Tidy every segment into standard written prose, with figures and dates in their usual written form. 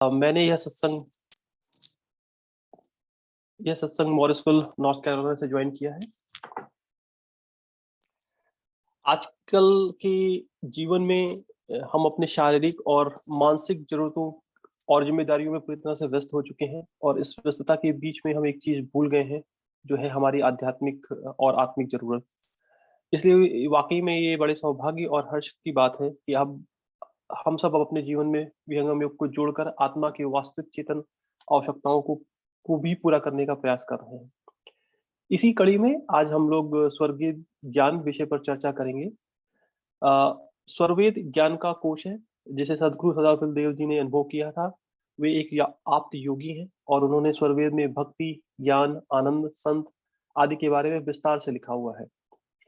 मैंने यह सत्संग मॉरिसविल नॉर्थ कैरोलिना से ज्वाइन किया है। आजकल के जीवन में हम अपने शारीरिक और मानसिक जरूरतों और जिम्मेदारियों में पूरी तरह से व्यस्त हो चुके हैं, और इस व्यस्तता के बीच में हम एक चीज भूल गए हैं, जो है हमारी आध्यात्मिक और आत्मिक जरूरत। इसलिए वाकई में ये बड़े सौभाग्य और हर्ष की बात है कि अब हम सब अपने जीवन में विहंगम योग को जोड़कर आत्मा की वास्तविक चेतन आवश्यकताओं को भी पूरा करने का प्रयास कर रहे हैं। इसी कड़ी में आज हम लोग स्वर्गीय ज्ञान विषय पर चर्चा करेंगे। स्वर्वेद ज्ञान का कोश है, जिसे सदगुरु सदाशिव देव जी ने अनुभव किया था। वे एक आप्त योगी हैं और उन्होंने स्वर्वेद में भक्ति, ज्ञान, आनंद, संत आदि के बारे में विस्तार से लिखा हुआ है।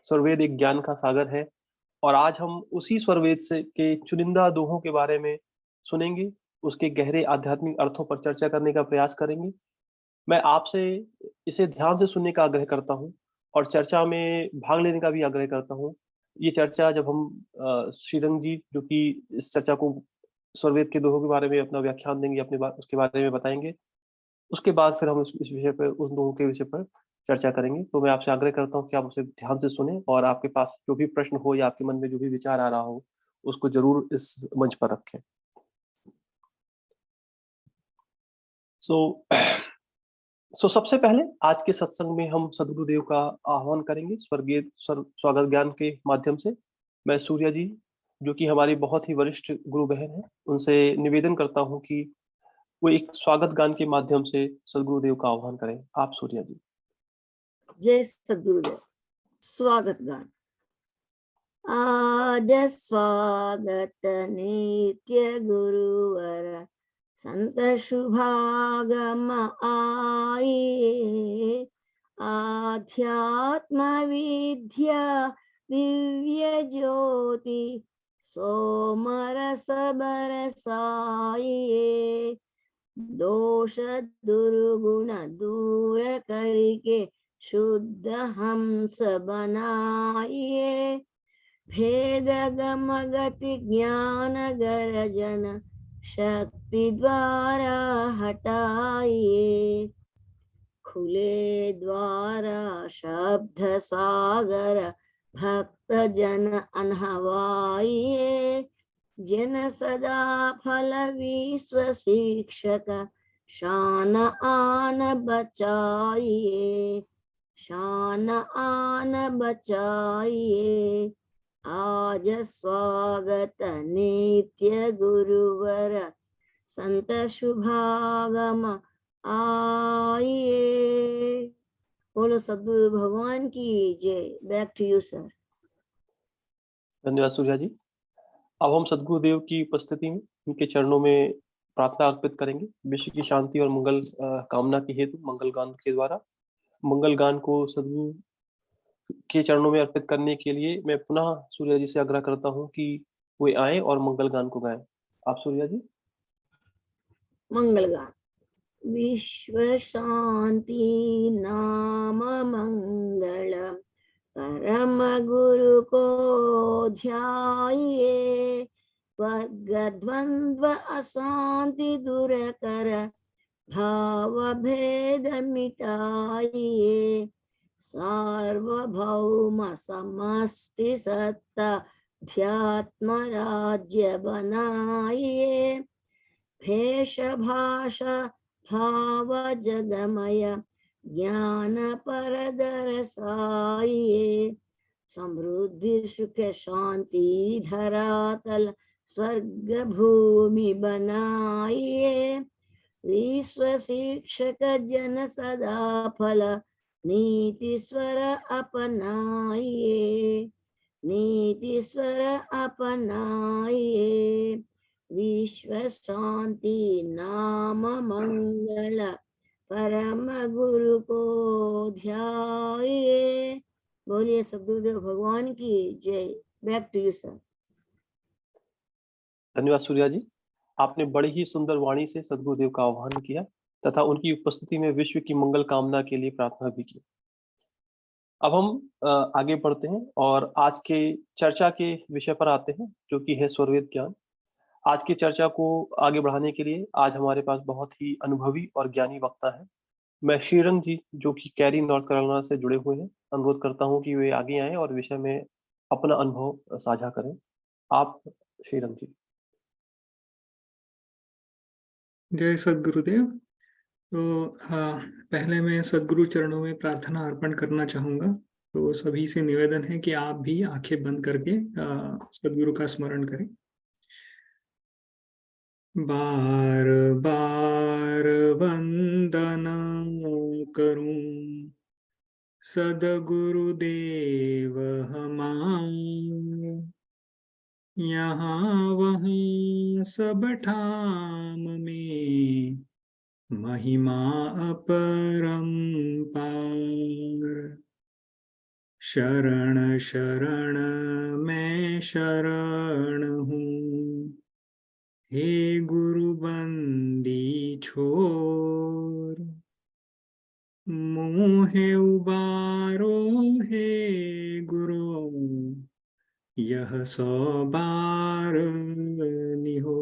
स्वर्वेद एक ज्ञान का सागर है, और आज हम उसी स्वर्वेद से के चुनिंदा दोहों के बारे में सुनेंगे, उसके गहरे आध्यात्मिक अर्थों पर चर्चा करने का प्रयास करेंगे। मैं आपसे इसे ध्यान से सुनने का आग्रह करता हूँ और चर्चा में भाग लेने का भी आग्रह करता हूँ। ये चर्चा जब हम श्रीरंग जी, जो कि इस चर्चा को स्वरवेद के दोहों के बारे में अपना व्याख्यान देंगे, अपने उसके बारे में बताएंगे, उसके बाद फिर हम इस विषय पर, उस दोहों के विषय पर चर्चा करेंगे। तो मैं आपसे आग्रह करता हूँ कि आप उसे ध्यान से सुने और आपके पास जो भी प्रश्न हो या आपके मन में जो भी विचार आ रहा हो, उसको जरूर इस मंच पर रखें। सबसे पहले आज के सत्संग में हम सदगुरुदेव का आह्वान करेंगे स्वर्गीय स्वागत ज्ञान के माध्यम से। मैं सूर्या जी, जो कि हमारी बहुत ही वरिष्ठ गुरु बहन है, उनसे निवेदन करता हूं कि वो एक स्वागत गान के माध्यम से सदगुरुदेव का आह्वान करें। आप सूर्या जी। जय सद्गुरुदेव। स्वागत गान। आज स्वागत नित्य गुरुवर, संत शुभागम आए। आध्यात्म विद्या दिव्य ज्योति, सोमरस बरसाए। दोष दुर्गुण दूर करके शुद्ध हंस बनाइए। भेद गम गति ज्ञान गर्जन शक्ति द्वारा हटाइए। खुले द्वारा शब्द सागर भक्त जन अनहवाइए। जन सदा फल विश्व शिक्षक, शान आन बचाइए। शान आन बचाइए। आज स्वागत नित्य गुरुवर, संत शुभागम आइए। बोलो सद्गुरु भगवान की जय। Back to you sir. धन्यवाद सूर्या जी। अब हम सदगुरुदेव की उपस्थिति में उनके चरणों में प्रार्थना अर्पित करेंगे, विश्व की शांति और मंगल कामना के हेतु मंगल गान के द्वारा। मंगल गान को सदगुरु के चरणों में अर्पित करने के लिए मैं पुनः सूर्या जी से आग्रह करता हूँ कि वे आए और मंगल गान को गाएं। आप सूर्या जी। मंगल गान। विश्व शांति नाम मंगल, परम गुरु को ध्याइए। वर्ग द्वंद्व अशांति दूर कर, भाव भेद मिटाइए। सार्वभौम समष्टि सत्ता ध्यात्म राज्य बनाइए। भेष भाषा भाव जगमय ज्ञान पर दरसाइए। समृद्धि सुख शांति धरातल स्वर्ग भूमि बनाइए। विश्व शिक्षक जन सदा फल नीति स्वर अपनाइए। नीति स्वर अपनाइए। विश्व शांति नाम मंगल, परम गुरु को ध्याइए। बोलिए सद्गुरुदेव भगवान की जय। Back to you sir. धन्यवाद सूर्या जी। आपने बड़ी ही सुंदर वाणी से सदगुरुदेव का आह्वान किया तथा उनकी उपस्थिति में विश्व की मंगल कामना के लिए प्रार्थना भी की। अब हम आगे बढ़ते हैं और आज के चर्चा के विषय पर आते हैं, जो कि है स्वर्वेद ज्ञान। आज की चर्चा को आगे बढ़ाने के लिए आज हमारे पास बहुत ही अनुभवी और ज्ञानी वक्ता है। मैं श्रीरंग जी, जो कि कैरी नॉर्थ कैरोलिना से जुड़े हुए हैं, अनुरोध करता हूं कि वे आगे आएं और विषय में अपना अनुभव साझा करें। आप, श्रीरंग जी। जय सद्गुरुदेव। तो पहले मैं सद्गुरु चरणों में प्रार्थना अर्पण करना चाहूँगा। तो सभी से निवेदन है कि आप भी आंखें बंद करके सद्गुरु का स्मरण करें। बार बार वंदन करूं सद्गुरुदेव हमार, यहाँ वहाँ सब ठाम में महिमा अपरंपार। शरण शरण मैं शरण हूँ, हे गुरु बंदी छोर। मोहे उबारो हे गुरु, यह 100 बार निहो।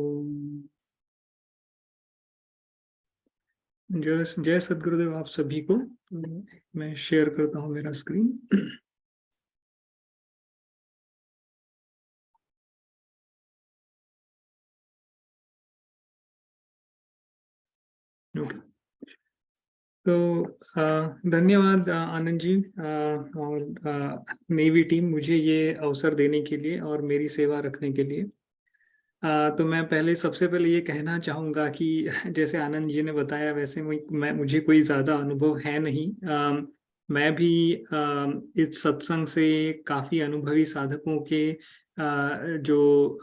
जय सद्गुरुदेव आप सभी को। मैं शेयर करता हूँ मेरा स्क्रीन। ओके, तो धन्यवाद आनंद जी और नेवी टीम मुझे ये अवसर देने के लिए और मेरी सेवा रखने के लिए। तो मैं पहले सबसे पहले ये कहना चाहूँगा कि जैसे आनंद जी ने बताया वैसे मुझे कोई ज़्यादा अनुभव है नहीं। मैं भी इस सत्संग से काफ़ी अनुभवी साधकों के जो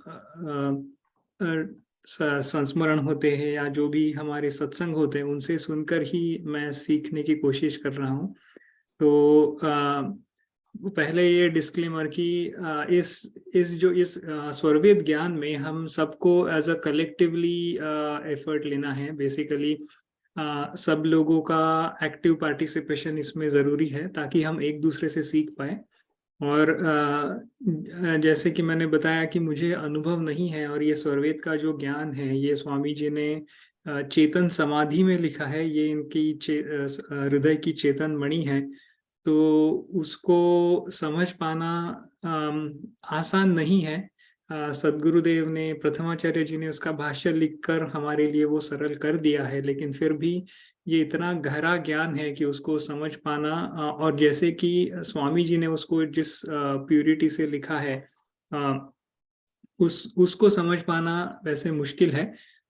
संस्मरण होते हैं या जो भी हमारे सत्संग होते हैं उनसे सुनकर ही मैं सीखने की कोशिश कर रहा हूँ। तो पहले ये डिस्क्लेमर कि इस स्वरवेद ज्ञान में हम सबको एज अ कलेक्टिवली एफर्ट लेना है। बेसिकली सब लोगों का एक्टिव पार्टिसिपेशन इसमें ज़रूरी है ताकि हम एक दूसरे से सीख पाए। और जैसे कि मैंने बताया कि मुझे अनुभव नहीं है और ये स्वरवेद का जो ज्ञान है ये स्वामी जी ने चेतन समाधि में लिखा है। ये इनकी हृदय की चेतन मणि है। तो उसको समझ पाना आसान नहीं है। सद्गुरुदेव ने, प्रथमाचार्य जी ने उसका भाष्य लिखकर हमारे लिए वो सरल कर दिया है, लेकिन फिर भी ये इतना गहरा ज्ञान है कि उसको समझ पाना और जैसे कि स्वामी जी ने उसको जिस प्यूरिटी से लिखा है उसको समझ पाना वैसे मुश्किल है।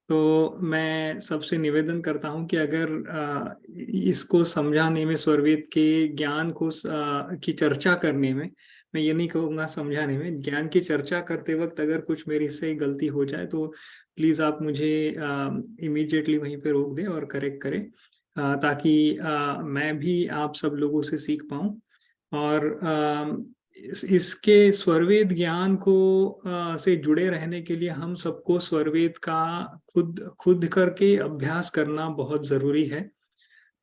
तो मैं सबसे निवेदन करता हूं कि अगर इसको समझाने में, स्वरवेद के ज्ञान को की चर्चा करने में, मैं ये नहीं कहूँगा समझाने में, ज्ञान की चर्चा करते वक्त अगर कुछ मेरी से गलती हो जाए तो प्लीज़ आप मुझे इमीडिएटली वहीं पे रोक दें और करेक्ट करें, ताकि मैं भी आप सब लोगों से सीख पाऊँ। और इसके स्वरवेद ज्ञान को से जुड़े रहने के लिए हम सबको स्वरवेद का खुद करके अभ्यास करना बहुत जरूरी है।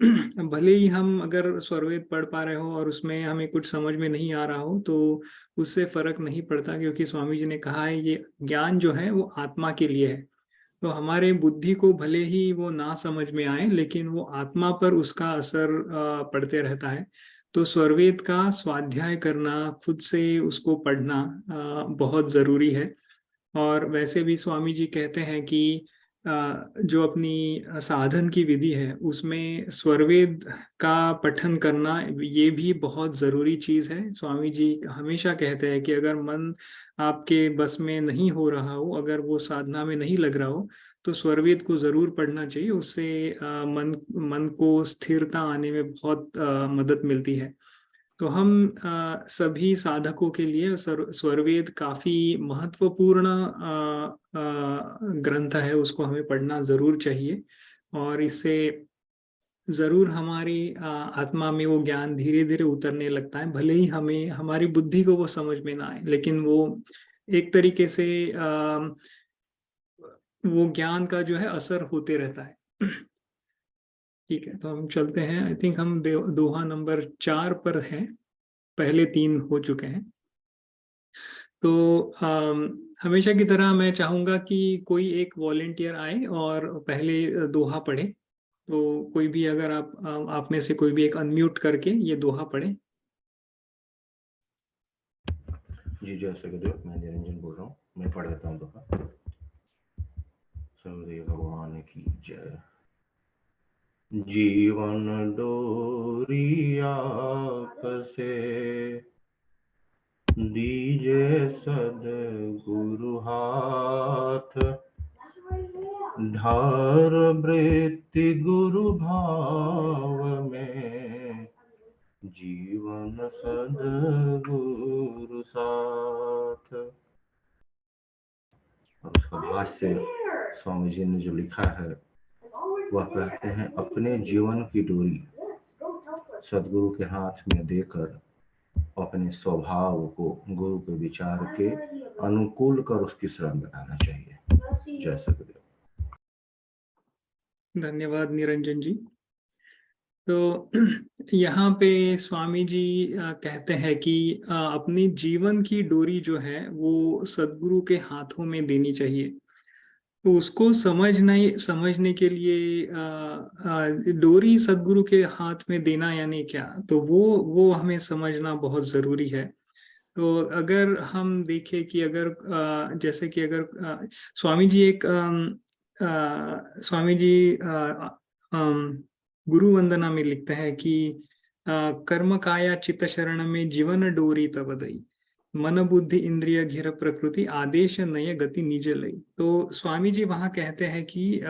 भले ही हम अगर स्वरवेद पढ़ पा रहे हो और उसमें हमें कुछ समझ में नहीं आ रहा हो तो उससे फर्क नहीं पड़ता, क्योंकि स्वामी जी ने कहा है ये ज्ञान जो है वो आत्मा के लिए है। तो हमारे बुद्धि को भले ही वो ना समझ में आए लेकिन वो आत्मा पर उसका असर पड़ते रहता है। तो स्वरवेद का स्वाध्याय करना, खुद से उसको पढ़ना बहुत जरूरी है। और वैसे भी स्वामी जी कहते हैं कि जो अपनी साधन की विधि है उसमें स्वरवेद का पठन करना ये भी बहुत जरूरी चीज है। स्वामी जी हमेशा कहते हैं कि अगर मन आपके बस में नहीं हो रहा हो, अगर वो साधना में नहीं लग रहा हो, तो स्वरवेद को जरूर पढ़ना चाहिए। उससे मन को स्थिरता आने में बहुत मदद मिलती है। तो हम सभी साधकों के लिए स्वरवेद काफी महत्वपूर्ण ग्रंथ है, उसको हमें पढ़ना जरूर चाहिए। और इससे जरूर हमारी आत्मा में वो ज्ञान धीरे धीरे उतरने लगता है। भले ही हमें, हमारी बुद्धि को वो समझ में ना आए, लेकिन वो एक तरीके से वो ज्ञान का जो है असर होते रहता है। ठीक है, तो हम चलते हैं। आई थिंक हम दोहा नंबर 4 पर हैं, पहले 3 हो चुके हैं। तो हमेशा की तरह मैं चाहूंगा कि कोई एक वॉलेंटियर आए और पहले दोहा पढ़े। तो कोई भी, अगर आप में से कोई भी एक अनम्यूट करके ये दोहा पढ़े। जी जय सगदेव, मैं निरंजन बोल रहा हूँ। मैं पढ़ देता हूँ दोहा। सगदेव भगवान की जय। जीवन डोरी आपसे दीजे सद्गुरु हाथ, ढार वृत्ति गुरु भाव में जीवन सद्गुरु साथ। और उसका भाष्य स्वामी जी ने जो लिखा है वह कहते हैं, अपने जीवन की डोरी सदगुरु के हाथ में देकर अपने स्वभाव को गुरु के विचार के अनुकूल कर उसकी शरण में आना चाहिए। जय सदगुरु। धन्यवाद निरंजन जी। तो यहाँ पे स्वामी जी कहते हैं कि अपनी जीवन की डोरी जो है वो सदगुरु के हाथों में देनी चाहिए। तो उसको समझने के लिए डोरी सदगुरु के हाथ में देना यानी क्या, तो वो हमें समझना बहुत जरूरी है। तो अगर हम देखें कि अगर जैसे कि अगर स्वामी जी एक स्वामी जी गुरु वंदना में लिखते हैं कि कर्म काया चित्त शरण में जीवन डोरी तब दई, मन बुद्धि इंद्रिय घिर प्रकृति आदेश नय गति निज लई। तो स्वामी जी वहां कहते हैं कि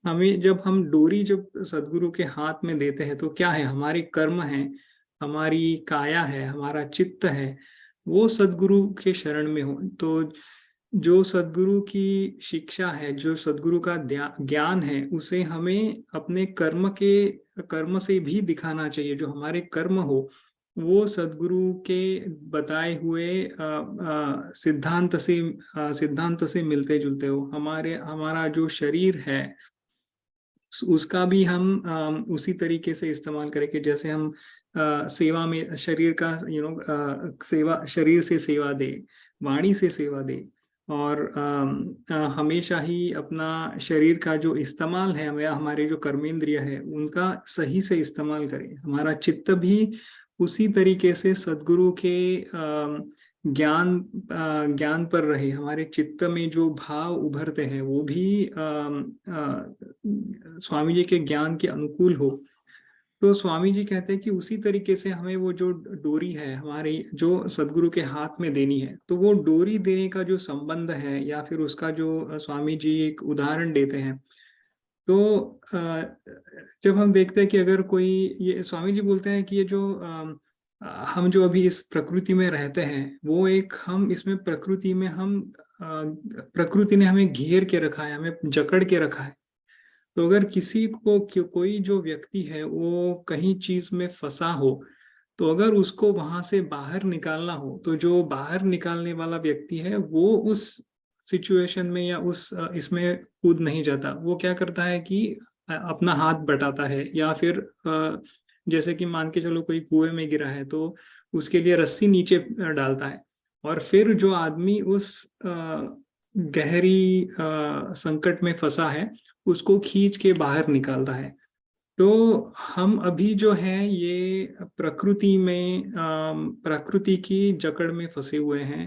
हमें जब हम डोरी जब सदगुरु के हाथ में देते हैं तो क्या है, हमारे कर्म है, हमारी काया है, हमारा चित्त है, वो सदगुरु के शरण में हो। तो जो सदगुरु की शिक्षा है, जो सदगुरु का ज्ञान है, उसे हमें अपने कर्म से भी दिखाना चाहिए। जो हमारे कर्म हो वो सदगुरु के बताए हुए सिद्धांत से मिलते जुलते हो। हमारा जो शरीर है उसका भी हम उसी तरीके से इस्तेमाल करें कि जैसे हम सेवा में शरीर का सेवा, शरीर से सेवा दे, वाणी से सेवा दे, और हमेशा ही अपना शरीर का जो इस्तेमाल है या हमारे जो कर्मेंद्रिय है उनका सही से इस्तेमाल करें। हमारा चित्त भी उसी तरीके से सदगुरु के ज्ञान पर रहे, हमारे चित्त में जो भाव उभरते हैं वो भी स्वामी जी के ज्ञान के अनुकूल हो। तो स्वामी जी कहते हैं कि उसी तरीके से हमें वो जो डोरी है हमारी जो सदगुरु के हाथ में देनी है, तो वो डोरी देने का जो संबंध है या फिर उसका जो स्वामी जी एक उदाहरण देते हैं। तो जब हम देखते हैं कि अगर कोई, ये स्वामी जी बोलते हैं कि ये जो हम जो अभी इस प्रकृति में रहते हैं वो एक, हम इसमें प्रकृति में हम प्रकृति ने हमें घेर के रखा है, हमें जकड़ के रखा है। तो अगर किसी को कोई जो व्यक्ति है वो कहीं चीज में फंसा हो, तो अगर उसको वहां से बाहर निकालना हो, तो जो बाहर निकालने वाला व्यक्ति है वो उस सिचुएशन में या उस इसमें कूद नहीं जाता। वो क्या करता है कि अपना हाथ बटाता है, या फिर जैसे कि मान के चलो कोई कुएं में गिरा है तो उसके लिए रस्सी नीचे डालता है, और फिर जो आदमी उस गहरी संकट में फंसा है उसको खींच के बाहर निकालता है। तो हम अभी जो है ये प्रकृति में प्रकृति की जकड़ में फंसे हुए हैं।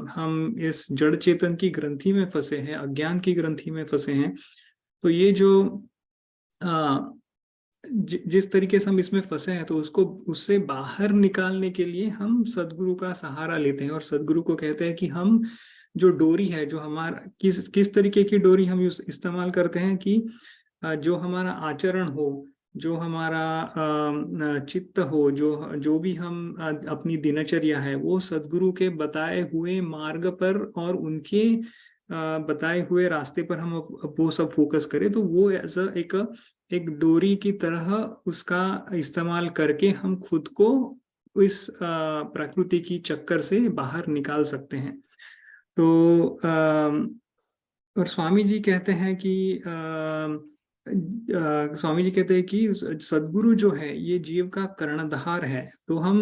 हम इस जड़ चेतन की ग्रंथि में फंसे हैं, अज्ञान की ग्रंथि में फंसे हैं। तो ये जो जिस तरीके से हम इसमें फंसे हैं, तो उसको उससे बाहर निकालने के लिए हम सदगुरु का सहारा लेते हैं। और सदगुरु को कहते हैं कि हम जो डोरी है, जो हमारा किस तरीके की डोरी हम इस्तेमाल करते हैं कि जो हमारा आचरण हो, जो हमारा चित्त हो, जो भी हम अपनी दिनचर्या है वो सदगुरु के बताए हुए मार्ग पर और उनके बताए हुए रास्ते पर हम वो सब फोकस करें, तो वो एज एक डोरी की तरह उसका इस्तेमाल करके हम खुद को इस प्रकृति की चक्कर से बाहर निकाल सकते हैं। तो और स्वामी जी कहते हैं कि स्वामी जी कहते हैं कि सद्गुरु जो है ये जीव का कर्णधार है। तो हम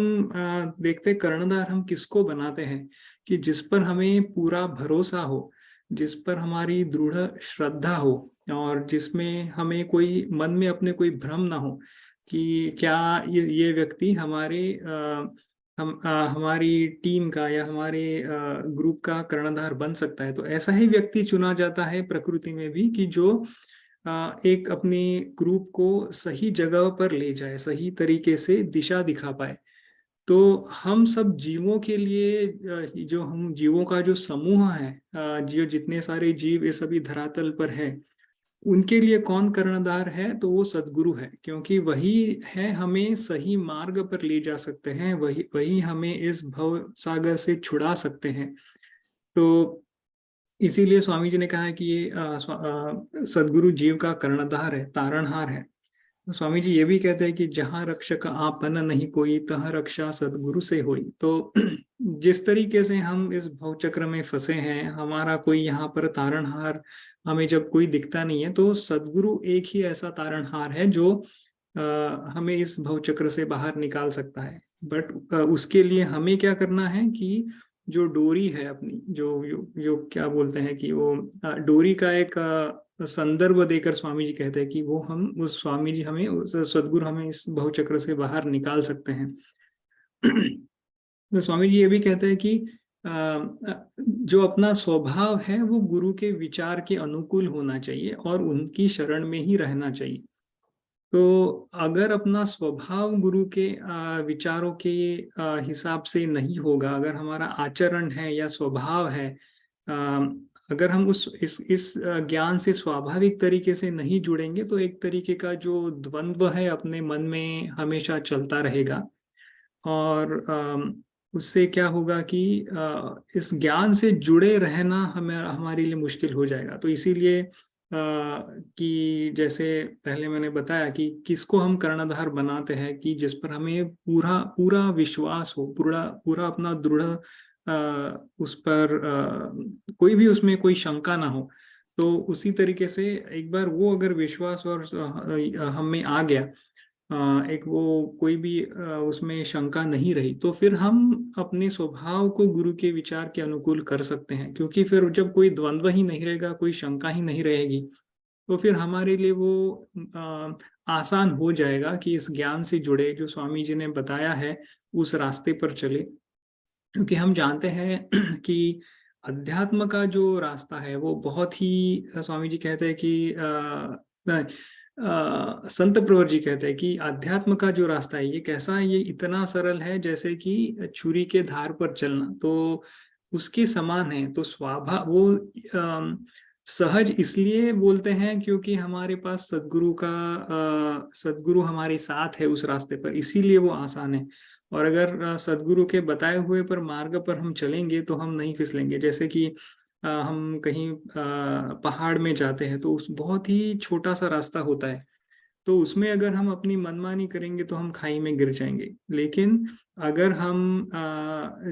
देखते हैं कर्णधार हम किसको बनाते हैं कि जिस पर हमें पूरा भरोसा हो, जिस पर हमारी दृढ़ श्रद्धा हो और जिसमें हमें कोई मन में अपने कोई भ्रम ना हो कि क्या ये व्यक्ति हमारी टीम का या हमारे ग्रुप का कर्णधार बन सकता है। तो ऐसा ही व्यक्ति चुना जाता है प्रकृति में भी कि जो एक अपने ग्रुप को सही जगह पर ले जाए, सही तरीके से दिशा दिखा पाए। तो हम सब जीवों के लिए जो हम जीवों का जो समूह है, जो जितने सारे जीव इस अभी धरातल पर है, उनके लिए कौन कर्णधार है? तो वो सद्गुरु है, क्योंकि वही है हमें सही मार्ग पर ले जा सकते हैं, वही हमें इस भव सागर से छुड़ा सकते हैं। तो इसीलिए स्वामी जी ने कहा है कि ये सद्गुरु जीव का कर्णधार है, तारणहार है। तो स्वामी जी ये भी कहते हैं कि जहाँ रक्षक आपन नहीं कोई, तह रक्षा सद्गुरु से होई। तो जिस तरीके से हम इस भवचक्र में फंसे हैं, हमारा कोई यहाँ पर तारणहार हमें जब कोई दिखता नहीं है, तो सद्गुरु एक ही ऐसा तारणहार है जो हमें इस भवचक्र से बाहर निकाल सकता है। बट उसके लिए हमें क्या करना है कि जो डोरी है अपनी, जो क्या बोलते हैं कि वो डोरी का एक संदर्भ देकर स्वामी जी कहते हैं कि वो हम उस स्वामी जी हमें, उस सद्गुरु हमें इस भवचक्र से बाहर निकाल सकते हैं। तो स्वामी जी ये भी कहते हैं कि जो अपना स्वभाव है वो गुरु के विचार के अनुकूल होना चाहिए और उनकी शरण में ही रहना चाहिए। तो अगर अपना स्वभाव गुरु के विचारों के हिसाब से नहीं होगा, अगर हमारा आचरण है या स्वभाव है, अगर हम इस ज्ञान से स्वाभाविक तरीके से नहीं जुड़ेंगे, तो एक तरीके का जो द्वंद्व है अपने मन में हमेशा चलता रहेगा। और उससे क्या होगा कि इस ज्ञान से जुड़े रहना हमारे लिए मुश्किल हो जाएगा। तो इसीलिए कि जैसे पहले मैंने बताया कि किसको हम कर्णधार बनाते हैं कि जिस पर हमें पूरा विश्वास हो, पूरा अपना दृढ़ उस पर कोई भी उसमें कोई शंका ना हो। तो उसी तरीके से एक बार वो अगर विश्वास और हमें आ गया, एक वो कोई भी उसमें शंका नहीं रही, तो फिर हम अपने स्वभाव को गुरु के विचार के अनुकूल कर सकते हैं। क्योंकि फिर जब कोई द्वंद्व ही नहीं रहेगा, कोई शंका ही नहीं रहेगी, तो फिर हमारे लिए वो आसान हो जाएगा कि इस ज्ञान से जुड़े, जो स्वामी जी ने बताया है उस रास्ते पर चले। क्योंकि हम जानते हैं कि अध्यात्म का जो रास्ता है वो बहुत ही, स्वामी जी कहते हैं कि संत प्रवर जी कहते हैं कि अध्यात्म का जो रास्ता है ये कैसा है, ये इतना सरल है जैसे कि छुरी के धार पर चलना। तो उसके समान है। तो वो सहज इसलिए बोलते हैं क्योंकि हमारे पास सद्गुरु हमारे साथ है उस रास्ते पर, इसीलिए वो आसान है। और अगर सद्गुरु के बताए हुए पर मार्ग पर हम चलेंगे तो हम नहीं फिसलेंगे। जैसे कि हम कहीं पहाड़ में जाते हैं तो उस बहुत ही छोटा सा रास्ता होता है, तो उसमें अगर हम अपनी मनमानी करेंगे तो हम खाई में गिर जाएंगे। लेकिन अगर हम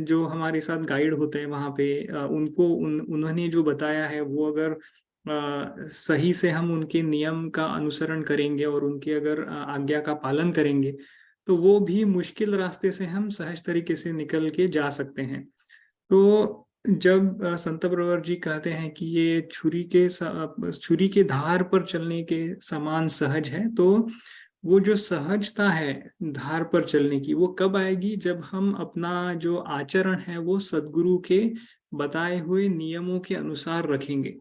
जो हमारे साथ गाइड होते हैं वहाँ पे, उन्होंने जो बताया है वो अगर सही से हम उनके नियम का अनुसरण करेंगे और उनके अगर आज्ञा का पालन करेंगे, तो वो भी मुश्किल रास्ते से हम सहज तरीके से निकल के जा सकते हैं। तो जब संत प्रवर जी कहते हैं कि ये छुरी के धार पर चलने के समान सहज है, तो वो जो सहजता है धार पर चलने की, वो कब आएगी? जब हम अपना जो आचरण है वो सद्गुरु के बताए हुए नियमों के अनुसार रखेंगे।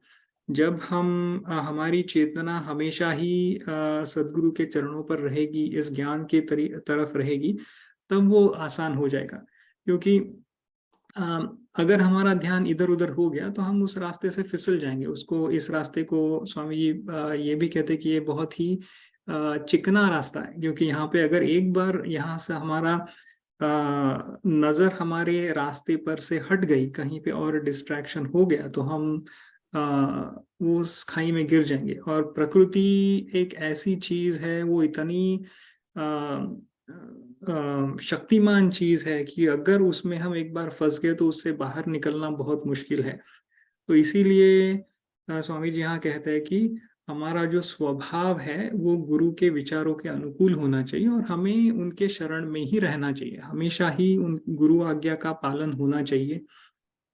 जब हम हमारी चेतना हमेशा ही सद्गुरु के चरणों पर रहेगी, इस ज्ञान के तरफ रहेगी, तब वो आसान हो जाएगा। क्योंकि अगर हमारा ध्यान इधर उधर हो गया तो हम उस रास्ते से फिसल जाएंगे। इस रास्ते को स्वामी जी ये भी कहते हैं कि ये बहुत ही चिकना रास्ता है, क्योंकि यहाँ पे अगर एक बार यहाँ से हमारा नजर हमारे रास्ते पर से हट गई, कहीं पे और डिस्ट्रैक्शन हो गया, तो हम उस खाई में गिर जाएंगे। और प्रकृति एक ऐसी चीज है, वो इतनी शक्तिमान चीज है कि अगर उसमें हम एक बार फंस गए तो उससे बाहर निकलना बहुत मुश्किल है। तो इसीलिए स्वामी जी यहाँ कहते हैं कि हमारा जो स्वभाव है वो गुरु के विचारों के अनुकूल होना चाहिए और हमें उनके शरण में ही रहना चाहिए, हमेशा ही उन गुरु आज्ञा का पालन होना चाहिए।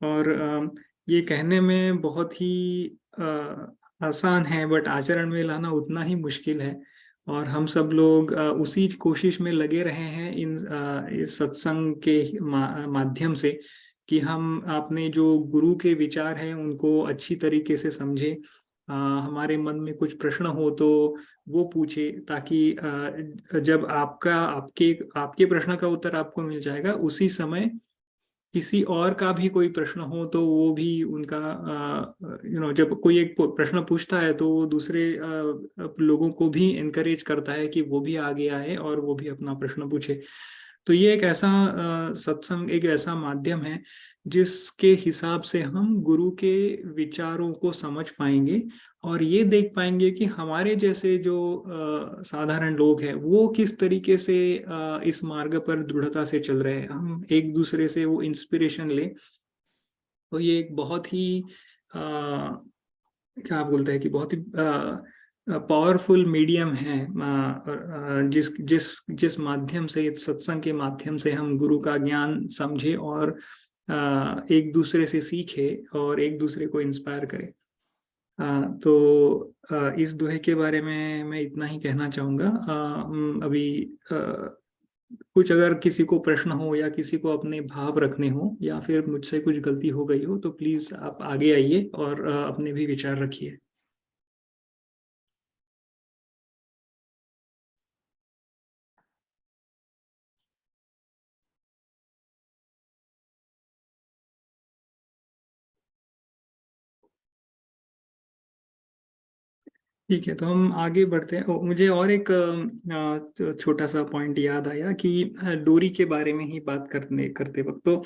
और ये कहने में बहुत ही आसान है, बट आचरण में लाना उतना ही मुश्किल है। और हम सब लोग उसी कोशिश में लगे रहे हैं इस सत्संग के माध्यम से कि हम अपने जो गुरु के विचार हैं उनको अच्छी तरीके से समझें। हमारे मन में कुछ प्रश्न हो तो वो पूछे, ताकि जब आपके प्रश्न का उत्तर आपको मिल जाएगा, उसी समय किसी और का भी कोई प्रश्न हो तो वो भी उनका जब कोई एक प्रश्न पूछता है तो वो दूसरे लोगों को भी एनकरेज करता है कि वो भी आगे आए और वो भी अपना प्रश्न पूछे। तो ये एक ऐसा सत्संग एक ऐसा माध्यम है जिसके हिसाब से हम गुरु के विचारों को समझ पाएंगे और ये देख पाएंगे कि हमारे जैसे जो साधारण लोग हैं वो किस तरीके से इस मार्ग पर दृढ़ता से चल रहे हैं। हम एक दूसरे से वो इंस्पिरेशन ले, तो ये एक बहुत ही क्या बोलते हैं कि बहुत ही पावरफुल मीडियम है जिस जिस जिस माध्यम से, सत्संग के माध्यम से हम गुरु का ज्ञान समझे और एक दूसरे से सीखे और एक दूसरे को इंस्पायर करें। तो इस दोहे के बारे में मैं इतना ही कहना चाहूँगा। अभी कुछ अगर किसी को प्रश्न हो या किसी को अपने भाव रखने हो या फिर मुझसे कुछ गलती हो गई हो तो प्लीज आप आगे आइए और अपने भी विचार रखिए। ठीक है, तो हम आगे बढ़ते हैं। मुझे और एक छोटा सा पॉइंट याद आया कि डोरी के बारे में ही बात करते वक्त, तो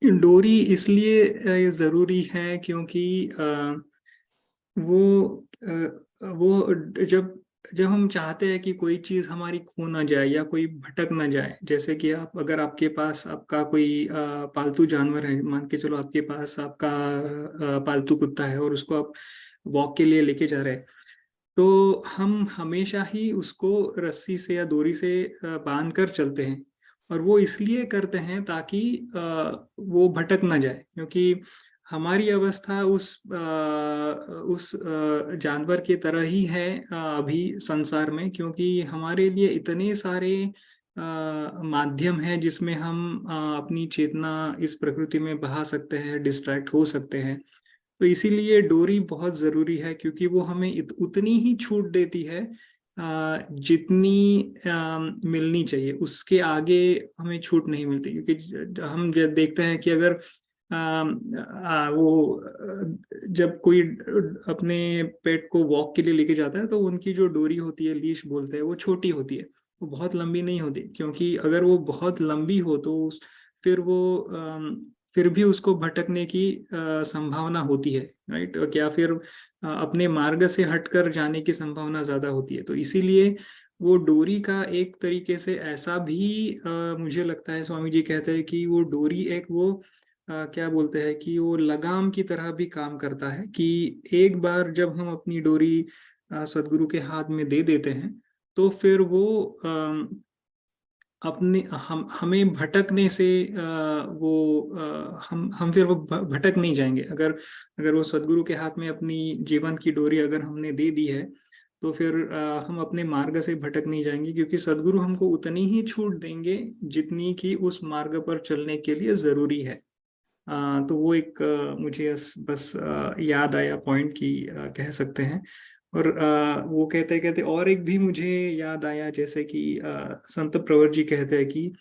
डोरी इसलिए जरूरी है क्योंकि वो जब जब हम चाहते हैं कि कोई चीज हमारी खो ना जाए या कोई भटक ना जाए, जैसे कि अगर आपके पास आपका कोई पालतू जानवर है, मान के चलो आपके पास आपका पालतू कुत्ता है और उसको आप वॉक के लिए लेके जा रहे हैं, तो हम हमेशा ही उसको रस्सी से या डोरी से बांध कर चलते हैं। और वो इसलिए करते हैं ताकि वो भटक ना जाए, क्योंकि हमारी अवस्था उस जानवर की तरह ही है अभी संसार में, क्योंकि हमारे लिए इतने सारे माध्यम है जिसमें हम अपनी चेतना इस प्रकृति में बहा सकते हैं, डिस्ट्रैक्ट हो सकते हैं। तो इसीलिए डोरी बहुत जरूरी है, क्योंकि वो हमें उतनी ही छूट देती है जितनी मिलनी चाहिए, उसके आगे हमें छूट नहीं मिलती। क्योंकि हम देखते हैं कि अगर वो जब कोई अपने पेट को वॉक के लिए लेके जाता है तो उनकी जो डोरी होती है, लीश बोलते हैं, वो छोटी होती है, वो बहुत लंबी नहीं होती। क्योंकि अगर वो बहुत लंबी हो तो फिर भी उसको भटकने की संभावना होती है, राइट, क्या फिर अपने मार्ग से हटकर जाने की संभावना ज्यादा होती है। तो इसीलिए वो डोरी का एक तरीके से ऐसा भी मुझे लगता है, स्वामी जी कहते हैं कि वो डोरी एक वो क्या बोलते हैं कि वो लगाम की तरह भी काम करता है, कि एक बार जब हम अपनी डोरी सदगुरु के हाथ में दे देते हैं तो फिर वो हमें भटकने से हम फिर वो भटक नहीं जाएंगे। अगर वो सदगुरु के हाथ में अपनी जीवन की डोरी अगर हमने दे दी है तो फिर हम अपने मार्ग से भटक नहीं जाएंगे, क्योंकि सदगुरु हमको उतनी ही छूट देंगे जितनी कि उस मार्ग पर चलने के लिए जरूरी है। तो वो एक मुझे बस याद आया पॉइंट की कह सकते हैं। और वो कहते और एक भी मुझे याद आया, जैसे कि संत प्रवर जी कहते हैं कि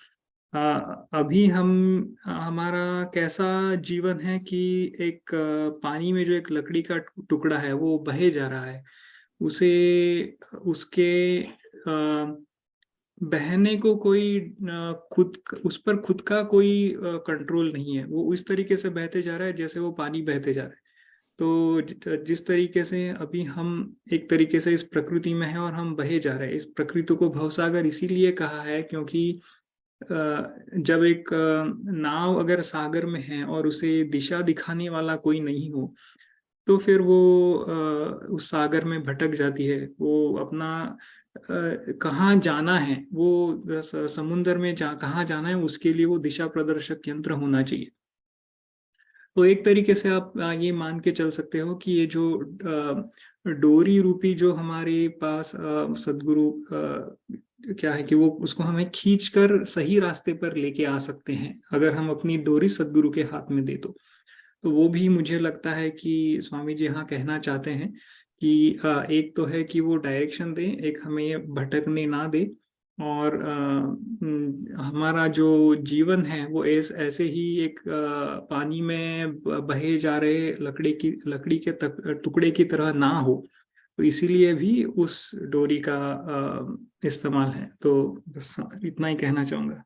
अभी हमारा कैसा जीवन है कि एक पानी में जो एक लकड़ी का टुकड़ा है वो बहे जा रहा है, उसके बहने को कोई उस पर खुद का कोई कंट्रोल नहीं है। वो इस तरीके से बहते जा रहा है जैसे वो पानी बहते जा रहा है। तो जिस तरीके से अभी हम एक तरीके से इस प्रकृति में हैं और हम बहे जा रहे हैं, इस प्रकृति को भवसागर इसीलिए कहा है क्योंकि जब एक नाव अगर सागर में है और उसे दिशा दिखाने वाला कोई नहीं हो तो फिर वो उस सागर में भटक जाती है। वो अपना कहाँ जाना है, वो समुद्र में कहाँ जाना है, उसके लिए वो दिशा प्रदर्शक यंत्र होना चाहिए। तो एक तरीके से आप ये मान के चल सकते हो कि ये जो डोरी रूपी जो हमारे पास सदगुरु क्या है कि वो उसको हमें खींचकर सही रास्ते पर लेके आ सकते हैं अगर हम अपनी डोरी सदगुरु के हाथ में दे तो वो भी मुझे लगता है कि स्वामी जी यहाँ कहना चाहते हैं कि एक तो है कि वो डायरेक्शन दे, एक हमें भटकने ना दे, और हमारा जो जीवन है वो ऐसे ही एक पानी में बहे जा रहे लकड़ी के टुकड़े की तरह ना हो। तो इसीलिए भी उस डोरी का इस्तेमाल है। तो बस इतना ही कहना चाहूंगा।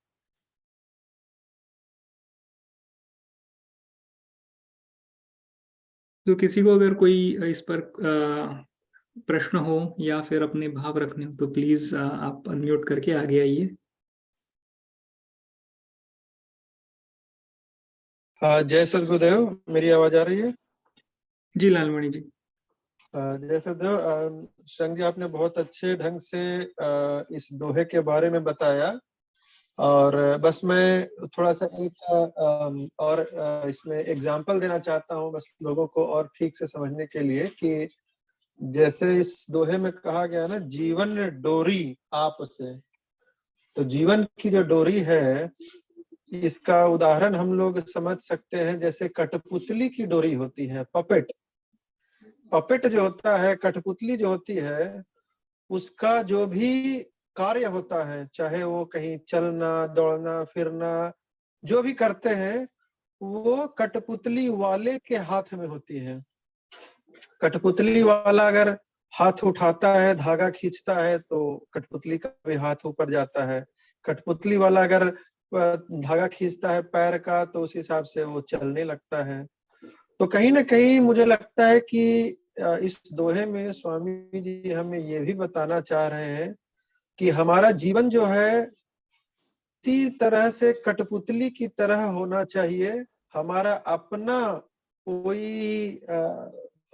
तो किसी को अगर कोई इस पर प्रश्न हो या फिर अपने भाव रखने हो तो प्लीज आप अनम्यूट करके आगे आइए। जय सद्गुरुदेव, मेरी आवाज आ रही है? जी लालमणि जी। जय सद्गुरुदेव, शंकर जी आपने बहुत अच्छे ढंग से इस दोहे के बारे में बताया, और बस मैं थोड़ा सा एक और इसमें एग्जांपल देना चाहता हूँ बस लोगों को और ठीक से समझने के लिए, कि जैसे इस दोहे में कहा गया ना, जीवन डोरी आप से, तो जीवन की जो डोरी है इसका उदाहरण हम लोग समझ सकते हैं जैसे कठपुतली की डोरी होती है, पपेट जो होता है, कठपुतली जो होती है, उसका जो भी कार्य होता है, चाहे वो कहीं चलना, दौड़ना, फिरना, जो भी करते हैं वो कठपुतली वाले के हाथ में होती है। कठपुतली वाला अगर हाथ उठाता है, धागा खींचता है, तो कठपुतली का भी हाथ ऊपर जाता है। कठपुतली वाला अगर धागा खींचता है पैर का, तो उस हिसाब से वो चलने लगता है। तो कहीं ना कहीं मुझे लगता है कि इस दोहे में स्वामी जी हमें ये भी बताना चाह रहे हैं कि हमारा जीवन जो है इसी तरह से कठपुतली की तरह होना चाहिए। हमारा अपना कोई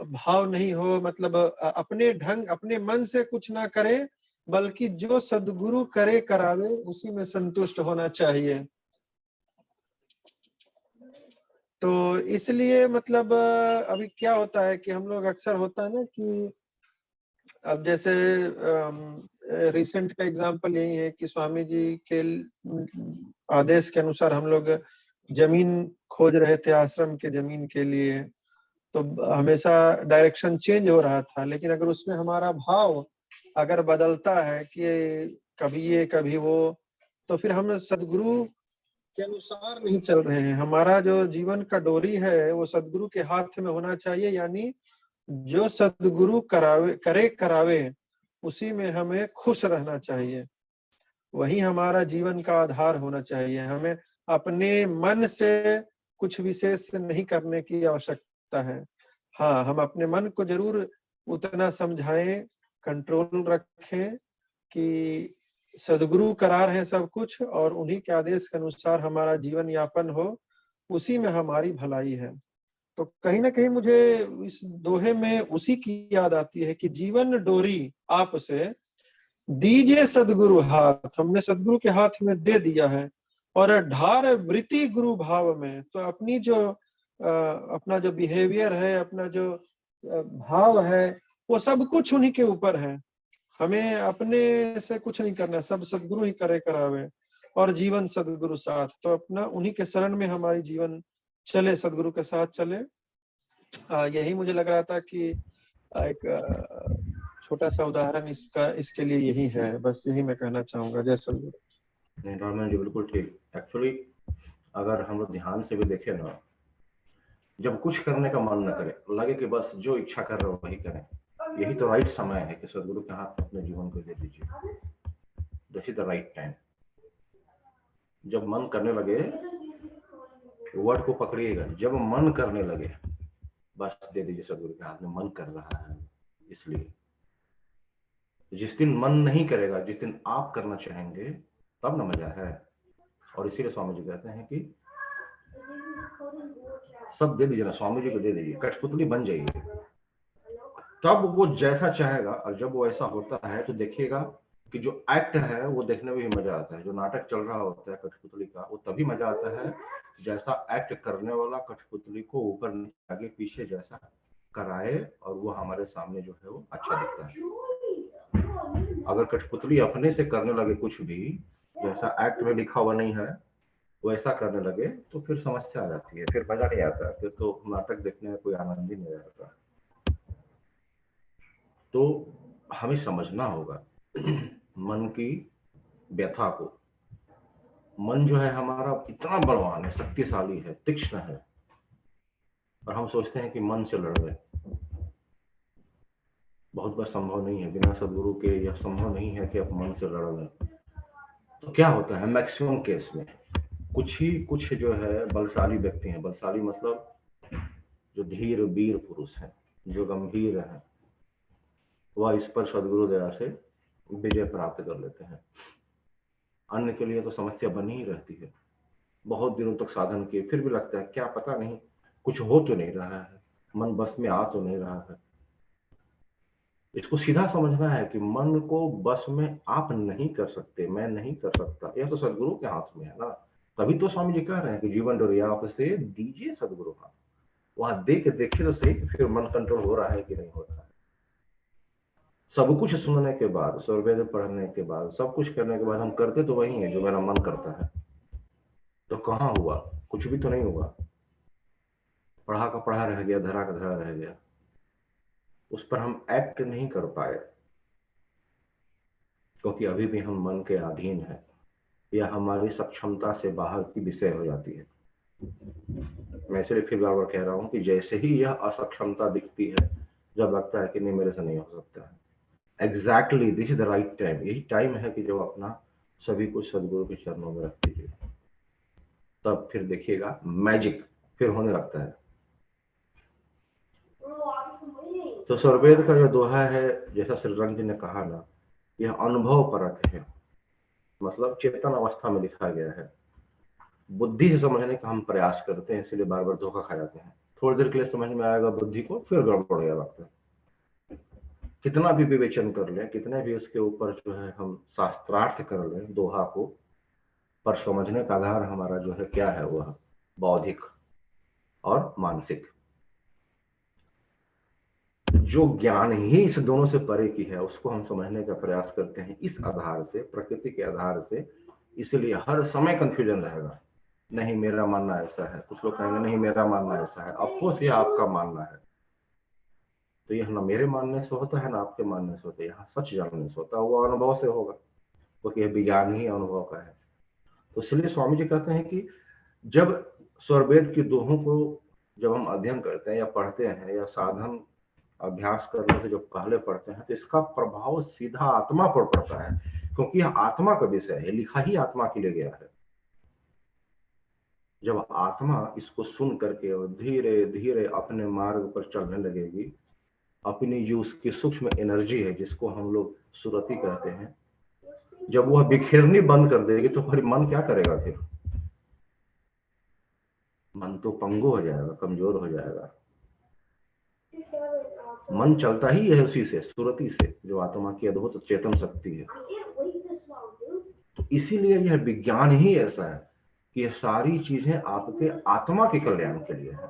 भाव नहीं हो, मतलब अपने ढंग, अपने मन से कुछ ना करे, बल्कि जो सद्गुरु करे करावे उसी में संतुष्ट होना चाहिए। तो इसलिए मतलब अभी क्या होता है कि हम लोग अक्सर होता है ना कि अब जैसे रिसेंट का एग्जांपल यही है कि स्वामी जी के आदेश के अनुसार हम लोग जमीन खोज रहे थे आश्रम के जमीन के लिए, तो हमेशा डायरेक्शन चेंज हो रहा था। लेकिन अगर उसमें हमारा भाव अगर बदलता है कि कभी ये कभी वो, तो फिर हम सदगुरु के अनुसार नहीं चल रहे हैं। हमारा जो जीवन का डोरी है वो सदगुरु के हाथ में होना चाहिए, यानी जो सदगुरु करावे उसी में हमें खुश रहना चाहिए, वही हमारा जीवन का आधार होना चाहिए। हमें अपने मन से कुछ विशेष नहीं करने की आवश्यकता है। हाँ, हम अपने मन को जरूर उतना समझाएं, कंट्रोल रखें कि सदगुरु करा रहे हैं सब कुछ, और उन्हीं के आदेश के अनुसार हमारा जीवन यापन हो, उसी में हमारी भलाई है। तो कहीं ना कहीं मुझे इस दोहे में उसी की याद आती है कि जीवन डोरी आप से, दीजिए सदगुरु हाथ, हमने सदगुरु के हाथ में दे दिया है, और ढार वृत्ति गुरु भाव में। तो अपनी जो अपना जो बिहेवियर है, अपना जो भाव है, वो सब कुछ उन्हीं के ऊपर है। हमें अपने से कुछ नहीं करना, सब सदगुरु ही करे करावे, और जीवन सदगुरु साथ। तो अपना उन्हीं के शरण में हमारी जीवन चले, सदगुरु के साथ चले। यही मुझे लग रहा था कि एक छोटा सा उदाहरण इसके लिए यही है। बस यही मैं कहना चाहूंगा। जय सदगुरु। नहीं नॉर्मल जी, बिल्कुल ठीक। एक्चुअली अगर हम लोग ध्यान से भी देखें ना, जब कुछ करने का मन न करे, लगे कि बस जो इच्छा कर रहे हो वही करें, यही तो राइट समय है कि सदगुरु के हाथ में अपने जीवन को दे दीजिए। This is the right time. जब मन करने लगे, वर्ड को पकड़िएगा, जब मन करने लगे बस दे दीजिए सदगुरु के हाथ में। मन कर रहा है इसलिए, जिस दिन मन नहीं करेगा, जिस दिन आप करना चाहेंगे, तब ना मजा है। और इसीलिए स्वामी जी कहते हैं कि सब दे दीजिए ना, स्वामी जी को दे दीजिए, कठपुतली बन जाइए। तब वो जैसा चाहेगा, और जब वो ऐसा होता है तो देखिएगा कि जो एक्ट है वो देखने में भी मजा आता है। जो नाटक चल रहा होता है कठपुतली का, वो तभी मजा आता है जैसा एक्ट करने वाला कठपुतली को ऊपर नीचे आगे पीछे जैसा कराए, और वो हमारे सामने जो है वो अच्छा दिखता है। अगर कठपुतली अपने से करने लगे कुछ भी जैसा एक्ट में लिखा हुआ नहीं है वैसा करने लगे तो फिर समस्या आ जाती है, फिर मजा नहीं आता, फिर तो नाटक देखने में कोई आनंद ही नहीं आता। तो हमें समझना होगा मन की व्यथा को। मन जो है हमारा इतना बलवान है, शक्तिशाली है, तीक्ष्ण है, और हम सोचते हैं कि मन से लड़ रहे। बहुत बार संभव नहीं है, बिना सदगुरु के यह संभव नहीं है कि आप मन से लड़ रहे। तो क्या होता है मैक्सिमम केस में, कुछ जो है बलशाली व्यक्ति हैं, बलशाली मतलब जो धीर वीर पुरुष हैं, जो गंभीर हैं, वह इस पर सदगुरु दया से विजय प्राप्त कर लेते हैं। अन्य के लिए तो समस्या बनी ही रहती है। बहुत दिनों तक साधन किए फिर भी लगता है क्या पता नहीं, कुछ हो तो नहीं रहा है, मन बस में आ तो नहीं रहा है। इसको सीधा समझना है कि मन को बस में आप नहीं कर सकते, मैं नहीं कर सकता, यह तो सदगुरु के हाथ में है ना। तभी तो स्वामी जी कह रहे हैं कि जीवन डोरिया आप से दीजिए सदगुरु हाथ। वहां दे के देखिए तो सही फिर मन कंट्रोल हो रहा है कि नहीं हो रहा है। सब कुछ सुनने के बाद, स्वर्वेद पढ़ने के बाद, सब कुछ करने के बाद हम करते तो वही है जो मेरा मन करता है, तो कहाँ हुआ? कुछ भी तो नहीं हुआ। पढ़ा का पढ़ा रह गया, धरा का धरा रह गया, उस पर हम एक्ट नहीं कर पाए क्योंकि अभी भी हम मन के अधीन है, या हमारी सक्षमता से बाहर की विषय हो जाती है। मैं इसलिए फिर बार बार कह रहा हूं कि जैसे ही यह असक्षमता दिखती है, जब लगता है कि नहीं मेरे से नहीं हो सकता है, exactly this is the right time, यही टाइम है कि जब अपना सभी कुछ सदगुरु के चरणों में रख दीजिए, तब फिर देखिएगा मैजिक फिर होने लगता है। तो स्वर्वेद का जो दोहा है, जैसा श्री रंग जी ने कहा ना, यह अनुभव परक है, मतलब चेतन अवस्था में लिखा गया है। बुद्धि से समझने का हम प्रयास करते हैं, इसलिए बार बार धोखा खा जाते हैं। थोड़ी देर के लिए समझ में आएगा बुद्धि को, फिर गड़बड़ गया वक्त। कितना भी विवेचन कर लें, कितने भी उसके ऊपर जो है हम शास्त्रार्थ कर लें दोहा को, पर समझने का आधार हमारा जो है क्या है, वह बौद्धिक और मानसिक। जो ज्ञान ही इस दोनों से परे की है उसको हम समझने का प्रयास करते हैं इस आधार से, प्रकृति के आधार से। इसलिए हर समय कंफ्यूजन रहेगा, नहीं मेरा मानना ऐसा है, कुछ लोग कहेंगे नहीं मेरा मानना ऐसा है। अफकोर्स यह आपका मानना है, तो यह ना मेरे मानने से होता है ना आपके मानने से होता है, यहाँ सच जानने से होता है, वो अनुभव से होगा, क्योंकि यह विज्ञान ही अनुभव का है। तो इसलिए स्वामी जी कहते हैं कि जब स्वर्वेद की दोहों को जब हम अध्ययन करते हैं या पढ़ते हैं या साधन अभ्यास करने से जो पहले पढ़ते हैं, तो इसका प्रभाव सीधा आत्मा पर पड़ता है, क्योंकि यह आत्मा का विषय है, लिखा ही आत्मा के लिए गया है। जब आत्मा इसको सुन करके और धीरे धीरे अपने मार्ग पर चलने लगेगी, अपनी जो उसकी सूक्ष्म एनर्जी है जिसको हम लोग सुरति कहते हैं, जब वह बिखेरनी बंद कर देगी तो फिर मन क्या करेगा? फिर मन तो पंगु हो जाएगा, कमजोर हो जाएगा। मन चलता ही है उसी से, सुरति से, जो आत्मा की अद्भुत चेतन शक्ति है। तो इसीलिए यह विज्ञान ही ऐसा है कि यह सारी चीजें आपके आत्मा के कल्याण के लिए है।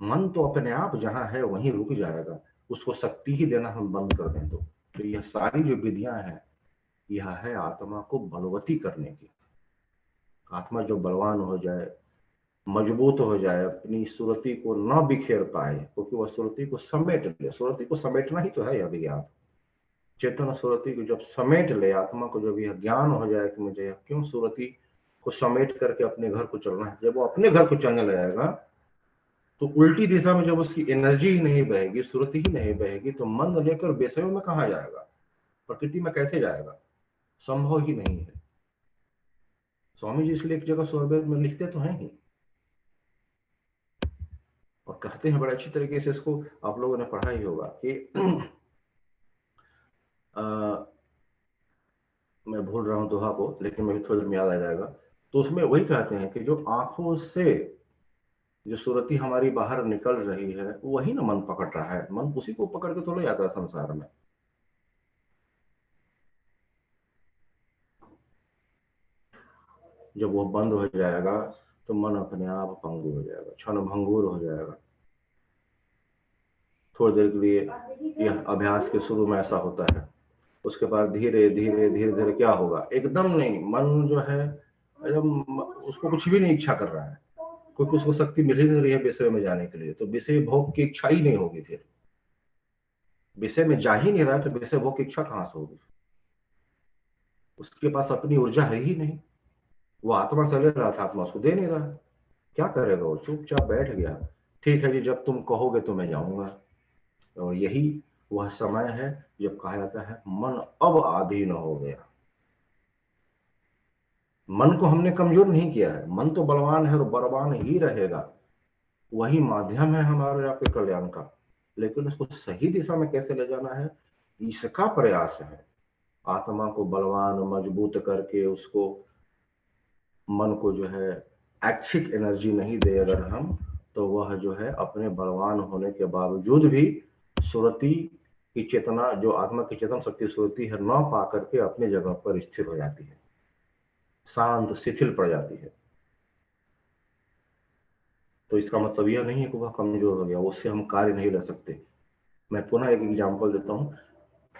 मन तो अपने आप जहां है वहीं रुक जाएगा, उसको शक्ति ही देना हम बंद कर दें तो यह सारी जो विधियां हैं, यह है आत्मा को बलवती करने की। आत्मा जो बलवान हो जाए, मजबूत हो जाए, अपनी सुरति को न बिखेर पाए, क्योंकि वह सुरति को समेट ले। सुरति को समेटना ही तो है यह विज्ञान। चेतन सुरति को जब समेट ले, आत्मा को जब यह ज्ञान हो जाए कि मुझे क्यों सुरति को समेट करके अपने घर को चलना है, जब वो अपने घर को चलने लगेगा तो उल्टी दिशा में जब उसकी एनर्जी ही नहीं बहेगी, सुरति ही नहीं बहेगी, तो मन लेकर विषयों में कहाँ जाएगा, प्रकृति में कैसे जाएगा? संभव ही नहीं है। स्वामी जी इसलिए एक जगह स्वर्वेद में लिखते तो हैं ही और कहते हैं बड़े अच्छी तरीके से, इसको आप लोगों ने पढ़ा ही होगा कि मैं भूल रहा हूं दोहा को, लेकिन मुझे थोड़ी देर में याद आ जाएगा। तो उसमें वही कहते हैं कि जो आंखों से जो सुरती हमारी बाहर निकल रही है वही ना मन पकड़ रहा है। मन उसी को पकड़ के थोड़ा जाता है संसार में। जब वो बंद हो जाएगा तो मन अपने आप भंगुर हो जाएगा, क्षण भंगुर हो जाएगा। थोड़ी देर के लिए यह अभ्यास के शुरू में ऐसा होता है, उसके बाद धीरे धीरे धीरे धीरे क्या होगा, एकदम नहीं, मन जो है एकदम उसको कुछ भी नहीं इच्छा कर रहा है, क्योंकि उसको शक्ति मिल ही नहीं रही है विषय में जाने के लिए। तो विषय भोग की इच्छा ही नहीं होगी, फिर विषय में जा ही नहीं रहा है तो विषय भोग की इच्छा कहां से होगी? उसके पास अपनी ऊर्जा है ही नहीं। वो आत्मा से ले रहा था, आत्मा उसको दे नहीं रहा। क्या करेगा वो? चुपचाप बैठ गया। ठीक है जी, जब तुम कहोगे तो मैं जाऊंगा। और यही वह समय है जब कहा जाता है मन अब आधीन हो गया। मन को हमने कमजोर नहीं किया है, मन तो बलवान है और बलवान ही रहेगा। वही माध्यम है हमारे आपके कल्याण का, लेकिन उसको सही दिशा में कैसे ले जाना है, इसका प्रयास है। आत्मा को बलवान मजबूत करके उसको, मन को जो है ऐच्छिक एनर्जी नहीं दे अगर हम, तो वह जो है अपने बलवान होने के बावजूद भी सुरति की चेतना, जो आत्मा की चेतन शक्ति सुरति है, न पा करके अपनी जगह पर स्थिर हो जाती है, शांत शिथिल पड़ जाती है। तो इसका मतलब यह नहीं है कि वह कमजोर हो गया, उससे हम कार्य नहीं ले सकते। मैं पुनः एक एग्जांपल देता हूं।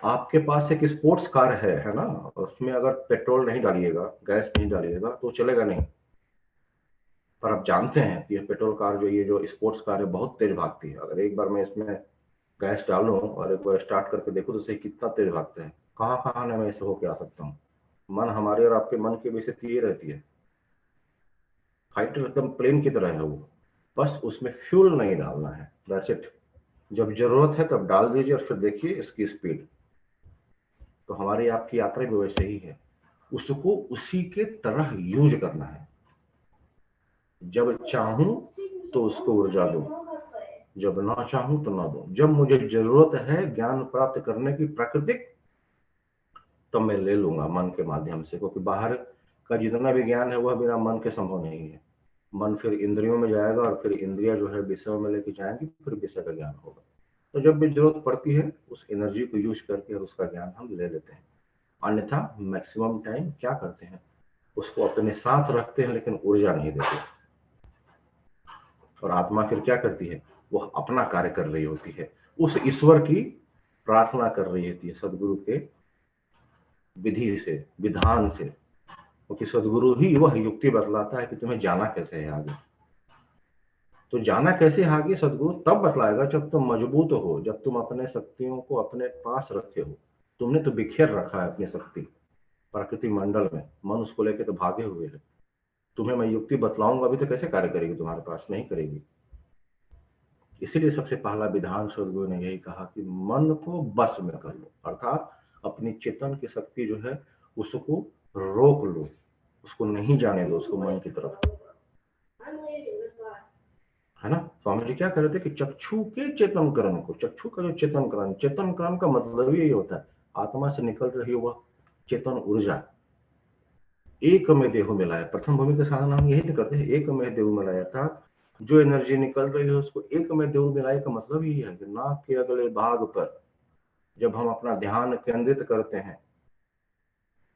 आपके पास एक स्पोर्ट्स कार है ना, उसमें अगर पेट्रोल नहीं डालिएगा, गैस नहीं डालिएगा तो चलेगा नहीं। पर आप जानते हैं कि यह पेट्रोल कार जो, ये जो स्पोर्ट्स कार है, बहुत तेज भागती है। अगर एक बार मैं इसमें गैस डालूं और एक बार स्टार्ट करके देखूं तो सही कितना तेज भागता है। कहाँ कहाँ मैं इससे होके आ सकता हूँ। मन हमारे और आपके मन की वजह से ये रहती है। फाइटर एकदम प्लेन की तरह है वो, बस उसमें फ्यूल नहीं डालना है, दैट्स इट। जब जरूरत है तब डाल दीजिए और फिर देखिए इसकी स्पीड। तो हमारी आपकी यात्रा भी वैसे ही है, उसको उसी के तरह यूज करना है। जब चाहूं तो उसको ऊर्जा दो, जब ना चाहूं तो ना दो। जब मुझे जरूरत है ज्ञान प्राप्त करने की प्राकृतिक, तब मैं ले लूंगा मन के माध्यम से, क्योंकि बाहर का जितना भी ज्ञान है वह बिना मन के संभव नहीं है। मन फिर इंद्रियों में जाएगा और फिर इंद्रियां जो है विषयों में लेके जाएंगी, फिर विषय का ज्ञान होगा। तो जब भी जरूरत पड़ती है उस एनर्जी को यूज करके और उसका ज्ञान हम ले लेते हैं। अन्यथा मैक्सिमम टाइम क्या करते हैं, उसको अपने साथ रखते हैं लेकिन ऊर्जा नहीं देते। और आत्मा फिर क्या करती है, वह अपना कार्य कर रही होती है, उस ईश्वर की प्रार्थना कर रही होती है, सदगुरु के विधि से, विधान से। क्योंकि सदगुरु ही वह युक्ति बतलाता है कि तुम्हें जाना कैसे है आगे। तो जाना कैसे है आगे सदगुरु तब बतलाएगा जब तुम मजबूत हो, जब तुम अपने शक्तियों को अपने पास रखे हो। तुमने तो बिखेर रखा है अपनी शक्ति प्राकृतिक मंडल में, मन उसको लेके तो भागे हुए है। तुम्हें मैं युक्ति बतलाऊंगा अभी तो कैसे कार्य करेगी तुम्हारे पास, नहीं करेगी। इसीलिए सबसे पहला विधान सदगुरु ने यही कहा कि मन को बस में कर लो, अर्थात अपनी चेतन की शक्ति जो है उसको रोक लो, उसको नहीं जाने दो उसको मन की तरफ, है ना। स्वामी जी क्या कह रहे थे कि चक्षु के चेतन करण को, चक्षु का जो चेतन करण का मतलब यही होता है आत्मा से निकल रही वह चेतन ऊर्जा एक में देह मिलाए। प्रथम भूमि के साधन हम यही करते हैं, एक में देह मिलाया था। जो एनर्जी निकल रही है उसको एक में देह मिलाए का मतलब यही है कि नाक के अगले भाग पर जब हम अपना ध्यान केंद्रित करते हैं,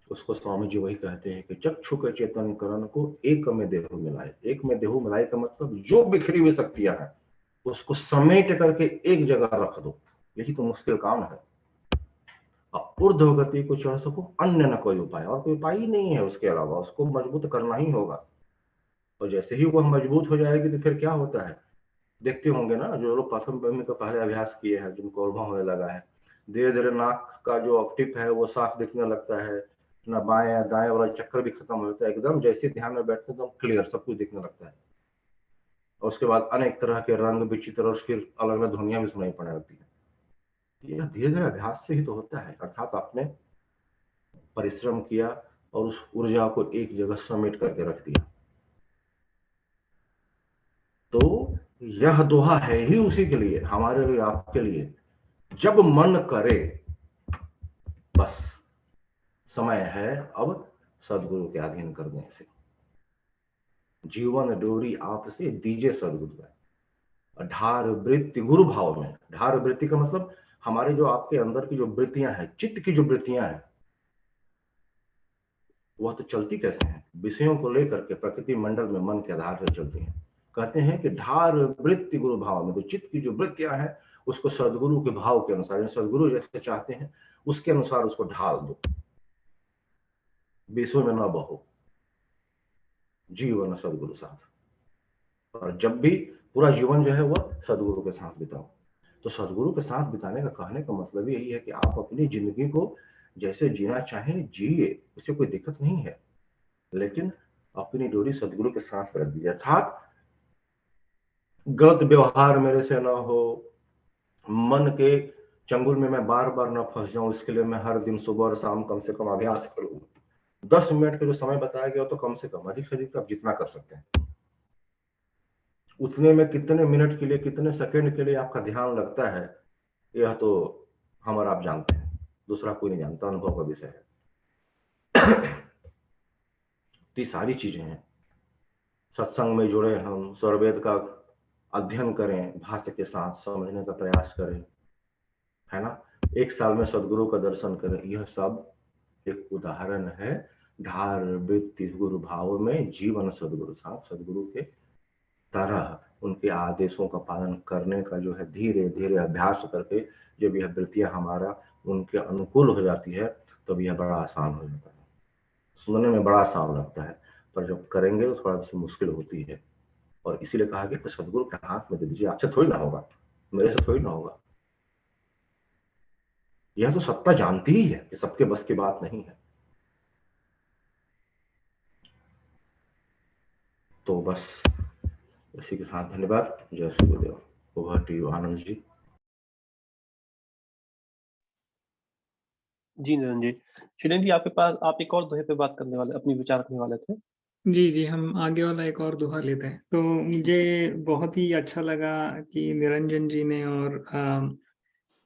उसको स्वामी जी वही कहते हैं कि चक्षु के चेतन करण को एक में देह मिलाए। एक में देह मिलाए का मतलब जो बिखरी हुई शक्तियां हैं उसको समेट करके एक जगह रख दो। यही तो मुश्किल काम है। ऊर्ध्व गति को चढ़ सको, अन्य न कोई उपाय, और कोई उपाय ही नहीं है उसके अलावा, उसको मजबूत करना ही होगा। और जैसे ही वह मजबूत हो जाएगी तो फिर क्या होता है, देखते होंगे ना जो लोग प्रथम भूमि का पहले अभ्यास किए हैं, जिनको अनुभव होने लगा है, धीरे धीरे नाक का जो टिप है वो साफ दिखने लगता है, ना बाएं या दाएं वाला चक्कर भी खत्म होता है, एकदम जैसे ध्यान में बैठते एकदम क्लियर सब कुछ दिखने लगता है। और उसके बाद अनेक तरह के रंग विचित्र और फिर अलग अलग ध्वनियां भी सुनाई पड़ने लगती है। यह धीरे धीरे अभ्यास से ही तो होता है, अर्थात आपने परिश्रम किया और उस ऊर्जा को एक जगह समेट करके रख दिया। तो यह दोहा है ही उसी के लिए, हमारे लिए, आपके लिए। जब मन करे बस समय है अब सदगुरु के अधीन करने से। जीवन डोरी आपसे दीजिए सदगुरु। ढार वृत्ति गुरु भाव में, ढार वृत्ति का मतलब हमारे जो आपके अंदर की जो वृत्तियां हैं, चित्त की जो वृत्तियां हैं, वह तो चलती कैसे हैं? विषयों को लेकर के प्रकृति मंडल में मन के आधार पर चलती हैं। कहते हैं कि ढार वृत्ति गुरु भाव में, तो चित्त की जो वृत्तियां हैं उसको सदगुरु के भाव के अनुसार, सदगुरु जैसे चाहते हैं उसके अनुसार उसको ढाल दो। विषयों में न बहो, जीवन सदगुरु साथ। और जब भी पूरा जीवन जो है वह सदगुरु के साथ बिताओ। तो सदगुरु के साथ बिताने का कहने का मतलब यही है कि आप अपनी जिंदगी को जैसे जीना चाहें जिए, उससे कोई दिक्कत नहीं है, लेकिन अपनी डोरी सदगुरु के साथ रख दीजिए। अर्थात गलत व्यवहार मेरे से ना हो, मन के चंगुल में मैं बार बार ना फंस जाऊं, इसके लिए मैं हर दिन सुबह और शाम कम से कम अभ्यास करूं। 10 मिनट का जो समय बताया गया तो कम से कम, अधिक से अधिक आप जितना कर सकते हैं उतने में कितने मिनट के लिए, कितने सेकंड के लिए आपका ध्यान लगता है, यह तो हम और आप जानते हैं, दूसरा कोई नहीं जानता, अनुभव का विषय है। तो सारी चीजें हैं। सत्संग में जुड़े हम, स्वरवेद का अध्ययन करें, भाष्य के साथ समझने का प्रयास करें, है ना, 1 साल में सदगुरु का दर्शन करें, यह सब एक उदाहरण है ढार वृत्ति गुरु भाव में जीवन सदगुरु साथ, सदगुरु के तरह उनके आदेशों का पालन करने का जो है धीरे धीरे अभ्यास करके जब यह वृत्तियां हमारा उनके अनुकूल हो जाती है तब यह बड़ा आसान हो जाता है। सुनने में बड़ा आसान लगता है, पर जब करेंगे तो थोड़ा सी मुश्किल होती है। और इसीलिए कहा गया कि सदगुरु के हाथ में दे दीजिए, आपसे थोड़ी ना होगा, मेरे से थोड़ी ना होगा। यह तो सत्ता जानती ही है कि सबके बस की बात नहीं है। तो बस इसी के साथ धन्यवाद। जय Suryadev. Over to you Anand ji. जी निरंजन जी, शिलन जी आपके पास, आप एक और दोहे पे बात करने वाले, अपनी विचार रखने वाले थे। जी, हम आगे वाला एक और दोहा लेते हैं। तो मुझे बहुत ही अच्छा लगा कि निरंजन जी ने और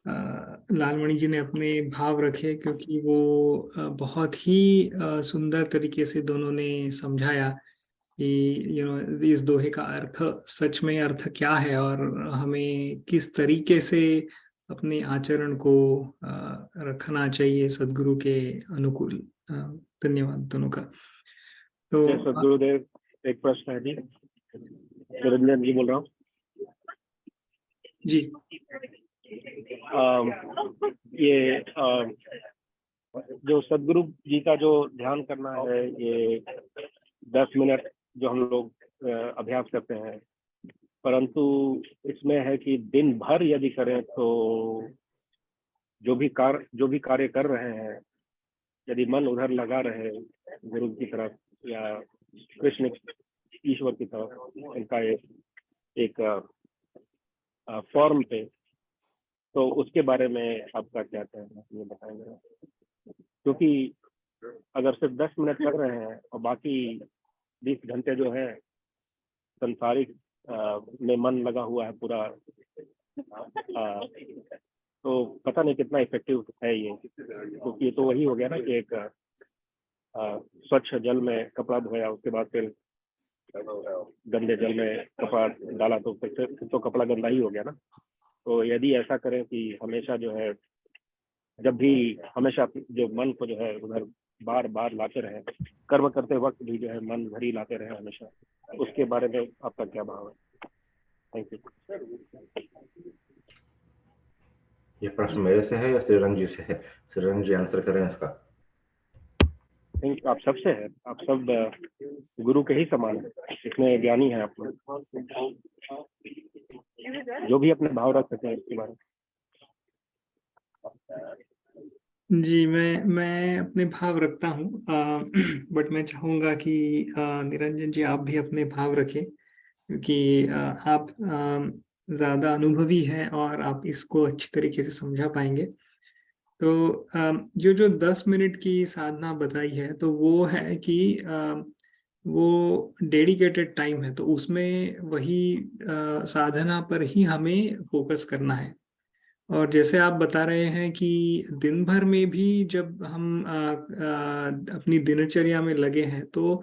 लालमणि जी ने अपने भाव रखे, क्योंकि वो बहुत ही सुंदर तरीके से दोनों ने समझाया कि इस दोहे का अर्थ, सच में अर्थ क्या है और हमें किस तरीके से अपने आचरण को रखना चाहिए सदगुरु के अनुकूल। धन्यवाद दोनों का। तो सदगुरुदेव, एक प्रश्न है जी, निरंजन जी बोल रहा हूँ जी। ये जो सदगुरु जी का जो ध्यान करना है, ये 10 मिनट जो हम लोग अभ्यास करते हैं, परंतु इसमें है कि दिन भर यदि करें तो जो भी कार्य कर रहे हैं, यदि मन उधर लगा रहे गुरु की तरफ या कृष्ण ईश्वर की तरफ, इनका एक फॉर्म पे, तो उसके बारे में आपका क्या कहना है, ये बताएंगे? क्योंकि अगर सिर्फ 10 मिनट लग रहे हैं और बाकी 20 घंटे जो है संसारिक में मन लगा हुआ है पूरा, तो पता नहीं कितना इफेक्टिव है ये। क्योंकि ये तो वही हो गया ना कि एक स्वच्छ जल में कपड़ा धोया, उसके बाद फिर गंदे जल में कपड़ा डाला, तो फिर तो कपड़ा गंदा ही हो गया ना। तो यदि ऐसा करें कि हमेशा जो है, जब भी हमेशा जो मन को जो है उधर बार बार लाते रहे, कर्म करते वक्त भी जो है मन भरी लाते रहे हमेशा, उसके बारे में आपका क्या भाव है? Thank you. ये प्रश्न मेरे से है या श्रीरंग जी से है? श्रीरंग जी आंसर करें इसका। आप सबसे है, आप सब गुरु के ही समान है, इतने ज्ञानी हैं आप लोग, जो भी अपने भाव रख सकते हैं इसके बारे में। जी, मैं अपने भाव रखता हूँ, बट मैं चाहूंगा कि निरंजन जी आप भी अपने भाव रखें, क्योंकि आप ज्यादा अनुभवी हैं और आप इसको अच्छी तरीके से समझा पाएंगे। तो जो 10 मिनट की साधना बताई है, तो वो है कि वो डेडिकेटेड टाइम है, तो उसमें वही साधना पर ही हमें फोकस करना है। और जैसे आप बता रहे हैं कि दिन भर में भी जब हम अपनी दिनचर्या में लगे हैं, तो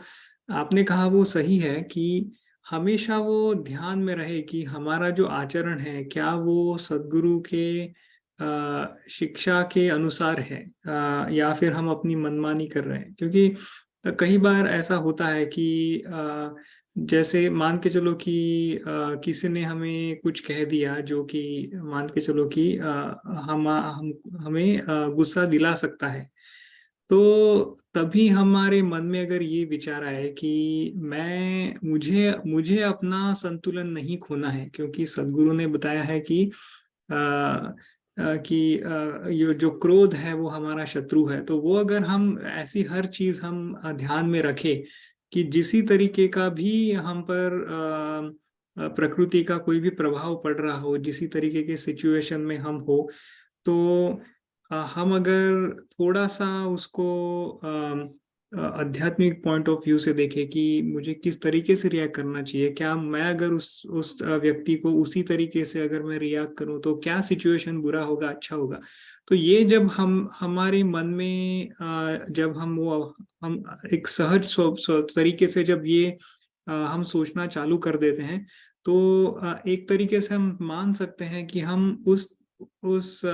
आपने कहा वो सही है कि हमेशा वो ध्यान में रहे कि हमारा जो आचरण है क्या वो सद्गुरु के शिक्षा के अनुसार है, या फिर हम अपनी मनमानी कर रहे हैं। क्योंकि कई बार ऐसा होता है कि जैसे मान के चलो कि किसी ने हमें कुछ कह दिया जो कि मान के चलो कि हम हमें गुस्सा दिला सकता है। तो तभी हमारे मन में अगर ये विचार आए कि मुझे मुझे अपना संतुलन नहीं खोना है, क्योंकि सद्गुरु ने बताया है कि ये जो क्रोध है वो हमारा शत्रु है। तो वो अगर हम ऐसी हर चीज हम ध्यान में रखें कि जिसी तरीके का भी हम पर प्रकृति का कोई भी प्रभाव पड़ रहा हो, जिसी तरीके के सिचुएशन में हम हो, तो हम अगर थोड़ा सा उसको आध्यात्मिक पॉइंट ऑफ व्यू से देखें कि मुझे किस तरीके से रिएक्ट करना चाहिए, क्या मैं अगर उस व्यक्ति को उसी तरीके से अगर मैं रिएक्ट करूं तो क्या सिचुएशन बुरा होगा अच्छा होगा। तो ये जब हम हमारे मन में जब हम एक सहज तरीके से जब ये हम सोचना चालू कर देते हैं, तो एक तरीके से हम मान सकते हैं कि हम उस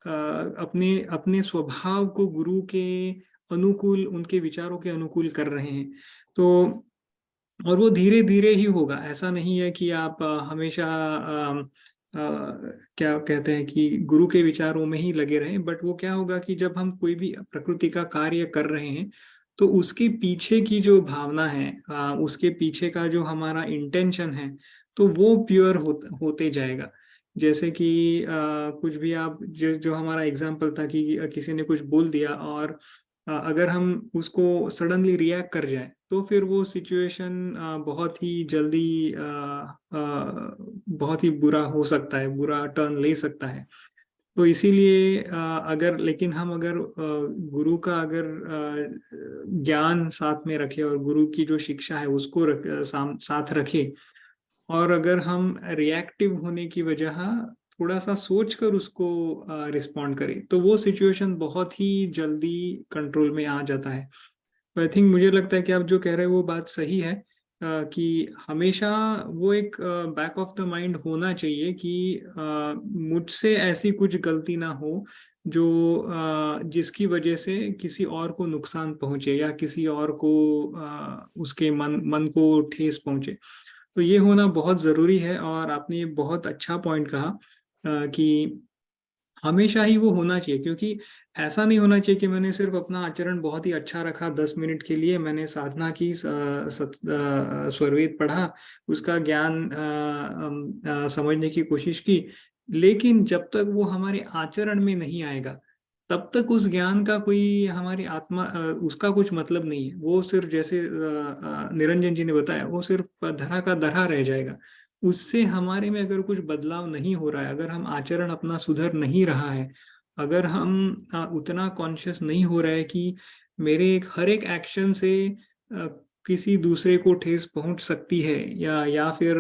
अपने अपने स्वभाव को गुरु के अनुकूल, उनके विचारों के अनुकूल कर रहे हैं। तो और वो धीरे धीरे ही होगा, ऐसा नहीं है कि आप हमेशा क्या कहते हैं कि गुरु के विचारों में ही लगे रहें। बट वो क्या होगा कि जब हम कोई भी प्रकृति का कार्य कर रहे हैं तो उसके पीछे की जो भावना है, उसके पीछे का जो हमारा इंटेंशन है, तो वो प्योर होते जाएगा। जैसे कि कुछ भी आप जो हमारा एग्जाम्पल था कि किसी ने कुछ बोल दिया और अगर हम उसको सडनली रिएक्ट कर जाए तो फिर वो सिचुएशन बहुत ही जल्दी बहुत ही बुरा हो सकता है, बुरा टर्न ले सकता है। तो इसीलिए लेकिन हम अगर गुरु का अगर ज्ञान साथ में रखे और गुरु की जो शिक्षा है उसको साथ रखे, और अगर हम रिएक्टिव होने की वजह थोड़ा सा सोचकर उसको रिस्पॉन्ड करें, तो वो सिचुएशन बहुत ही जल्दी कंट्रोल में आ जाता है। तो आई थिंक मुझे लगता है कि आप जो कह रहे हैं वो बात सही है, कि हमेशा वो एक बैक ऑफ द माइंड होना चाहिए कि मुझसे ऐसी कुछ गलती ना हो जो जिसकी वजह से किसी और को नुकसान पहुंचे या किसी और को उसके मन को ठेस पहुंचे। तो ये होना बहुत जरूरी है। और आपने ये बहुत अच्छा पॉइंट कहा कि हमेशा ही वो होना चाहिए, क्योंकि ऐसा नहीं होना चाहिए कि मैंने सिर्फ अपना आचरण बहुत ही अच्छा रखा, 10 मिनट के लिए मैंने साधना की, स्वरवेद पढ़ा, उसका ज्ञान समझने की कोशिश की, लेकिन जब तक वो हमारे आचरण में नहीं आएगा तब तक उस ज्ञान का कोई हमारी आत्मा उसका कुछ मतलब नहीं है। वो सिर्फ जैसे निरंजन जी ने बताया, वो सिर्फ धरा का धरा रह जाएगा। उससे हमारे में अगर कुछ बदलाव नहीं हो रहा है, अगर हम आचरण अपना सुधर नहीं रहा है, अगर हम उतना कॉन्शियस नहीं हो रहा है कि मेरे हर एक एक्शन से किसी दूसरे को ठेस पहुंच सकती है, या फिर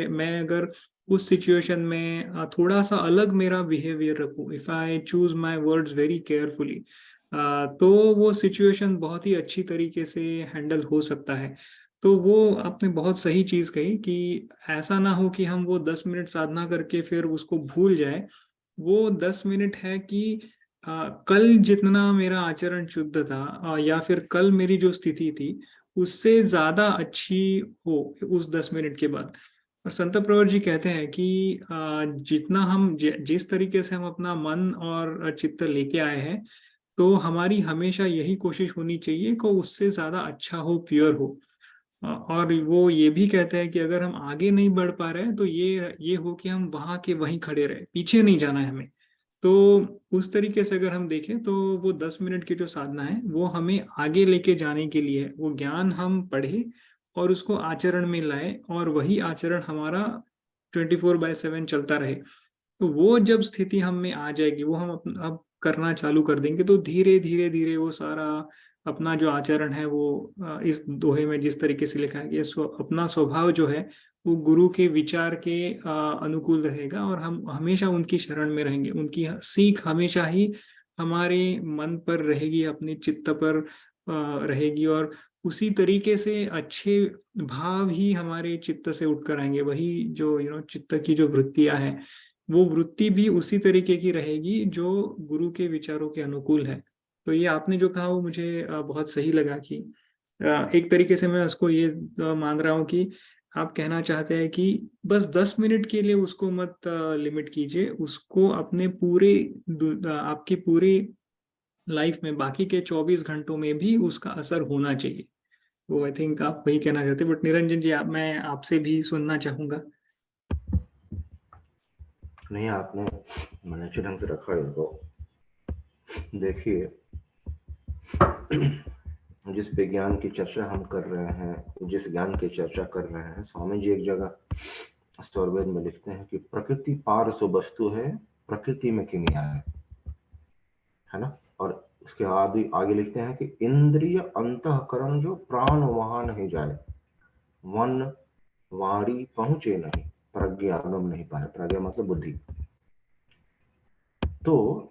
मैं अगर उस सिचुएशन में थोड़ा सा अलग मेरा बिहेवियर रखूं, if I choose my words very carefully, तो वो सिचुएशन बहुत ही अच्छी तरीके से हैंडल हो सकता है। तो वो आपने बहुत सही चीज कही कि ऐसा ना हो कि हम वो 10 मिनट साधना करके फिर उसको भूल जाए। वो 10 मिनट है कि कल जितना मेरा आचरण शुद्ध था, या फिर कल मेरी जो स्थिति थी उससे ज्यादा अच्छी हो उस 10 मिनट के बाद। और संत प्रवर जी कहते हैं कि जितना हम जिस तरीके से हम अपना मन और चित्त लेके आए हैं, तो हमारी हमेशा यही कोशिश होनी चाहिए कि उससे ज्यादा अच्छा हो, प्योर हो। और वो ये भी कहते हैं कि अगर हम आगे नहीं बढ़ पा रहे हैं तो ये हो कि हम वहां के वहीं खड़े रहे, पीछे नहीं जाना है हमें। तो उस तरीके से अगर हम देखें तो वो 10 मिनट की जो साधना है वो हमें आगे लेके जाने के लिए है। वो ज्ञान हम पढ़े और उसको आचरण में लाए, और वही आचरण हमारा 24/7 चलता रहे। तो वो जब स्थिति हम में आ जाएगी, वो हम अब करना चालू कर देंगे, तो धीरे धीरे धीरे वो सारा अपना जो आचरण है वो इस दोहे में जिस तरीके से लिखा है कि अपना स्वभाव जो है वो गुरु के विचार के अनुकूल रहेगा, और हम हमेशा उनकी शरण में रहेंगे। उनकी सीख हमेशा ही हमारे मन पर रहेगी, अपने चित्त पर रहेगी और उसी तरीके से अच्छे भाव ही हमारे चित्त से उठकर आएंगे। वही जो चित्त की जो वृत्तियां हैं, वो वृत्ति भी उसी तरीके की रहेगी जो गुरु के विचारों के अनुकूल है। तो ये आपने जो कहा वो मुझे बहुत सही लगा कि एक तरीके से मैं उसको ये मान रहा हूँ कि आप कहना चाहते हैं कि बस 10 मिनट के लिए उसको मत लिमिट कीजिए, उसको अपने आपकी पूरी लाइफ में बाकी के 24 घंटों में भी उसका असर होना चाहिए। तो आई थिंक आप वही कहना चाहते हैं। बट निरंजन जी, मैं आपसे भी सुनना चाहूंगा। नहीं, आपने मैंने अच्छे ढंग से रखा इनको। देखिए, जिस विज्ञान की चर्चा हम कर रहे हैं, जिस ज्ञान की चर्चा कर रहे हैं, स्वामी जी एक जगह स्तोरवेद में लिखते हैं कि प्रकृति पार सो वस्तु है, प्रकृति में किमिया है ना। और उसके आगे लिखते हैं कि इंद्रिय अंतःकरण जो प्राण वहां नहीं जाए, मन वाणी पहुंचे नहीं, प्रज्ञा गम नहीं पाए। प्रज्ञा मतलब बुद्धि। तो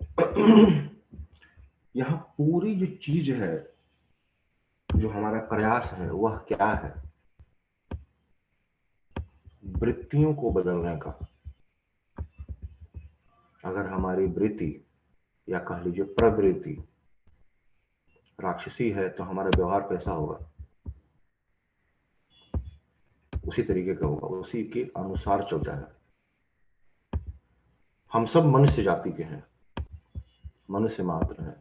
यहाँ पूरी जो चीज है, जो हमारा प्रयास है, वह क्या है? वृत्तियों को बदलने का। अगर हमारी वृत्ति या कह लीजिए प्रवृत्ति राक्षसी है तो हमारा व्यवहार कैसा होगा? उसी तरीके का होगा, उसी के अनुसार चलता है। हम सब मनुष्य जाति के हैं, मनुष्य मात्र हैं,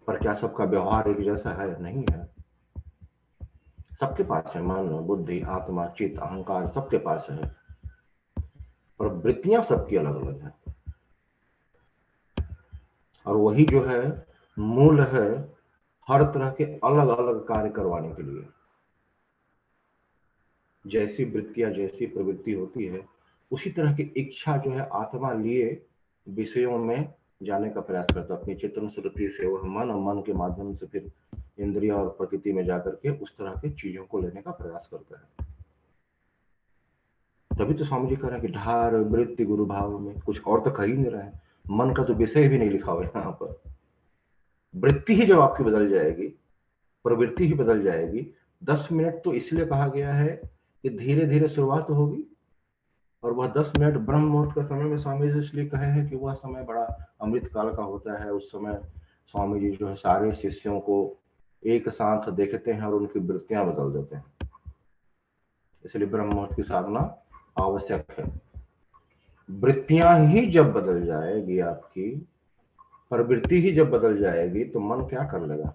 पर क्या सबका व्यवहार एक जैसा है? नहीं है। सबके पास है मन, बुद्धि, आत्मा, चित्त, अहंकार, सबके पास है, पर वृत्तियां सबकी अलग अलग हैं। और वही जो है मूल है हर तरह के अलग अलग कार्य करवाने के लिए। जैसी वृत्तियां, जैसी प्रवृत्ति होती है, उसी तरह की इच्छा जो है आत्मा लिए विषयों में जाने का प्रयास करता है। अपनी चेतन श्रुति से वह मन, और मन के माध्यम से फिर इंद्रिय और प्रकृति में जाकर के उस तरह की चीजों को लेने का प्रयास करता है। तभी तो स्वामी जी कह रहे हैं कि ढार वृत्ति गुरु भाव में, कुछ और तो कर ही नहीं रहे हैं। मन का तो विषय भी नहीं लिखा हुआ है यहाँ पर। वृत्ति ही जब आपकी बदल जाएगी, प्रवृत्ति ही बदल जाएगी। 10 मिनट तो इसलिए कहा गया है कि धीरे धीरे शुरुआत होगी, और वह 10 मिनट ब्रह्म मुहूर्त का समय में स्वामी जी इसलिए कहे हैं कि वह समय बड़ा अमृत काल का होता है। उस समय स्वामी जी जो है सारे शिष्यों को एक साथ देखते हैं और उनकी वृत्तियां बदल देते हैं। इसलिए ब्रह्म मुहूर्त की साधना आवश्यक है। वृत्तियां ही जब बदल जाएगी आपकी, प्रवृत्ति ही जब बदल जाएगी, तो मन क्या कर लेगा?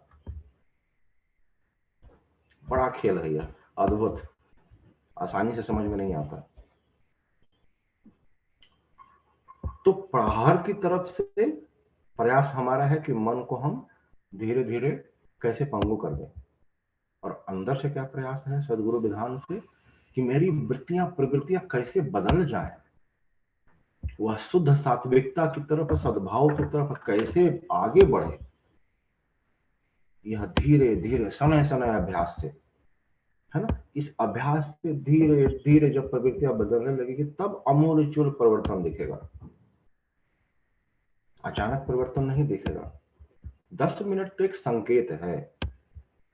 बड़ा खेल है यह, अद्भुत, आसानी से समझ में नहीं आता। तो प्रहार की तरफ से प्रयास हमारा है कि मन को हम धीरे धीरे कैसे पंगु कर दें, और अंदर से क्या प्रयास है सदगुरु विधान से कि मेरी वृत्तियां, प्रवृत्तियां कैसे बदल जाएं, वह शुद्ध सात्विकता की तरफ, सद्भाव की तरफ कैसे आगे बढ़े। यह धीरे धीरे समय समय अभ्यास से, है ना। इस अभ्यास से धीरे धीरे जब प्रवृत्तियां बदलने लगेगी, तब अमूलचूल परिवर्तन दिखेगा। अचानक परिवर्तन नहीं दिखेगा। 10 मिनट तो एक संकेत है।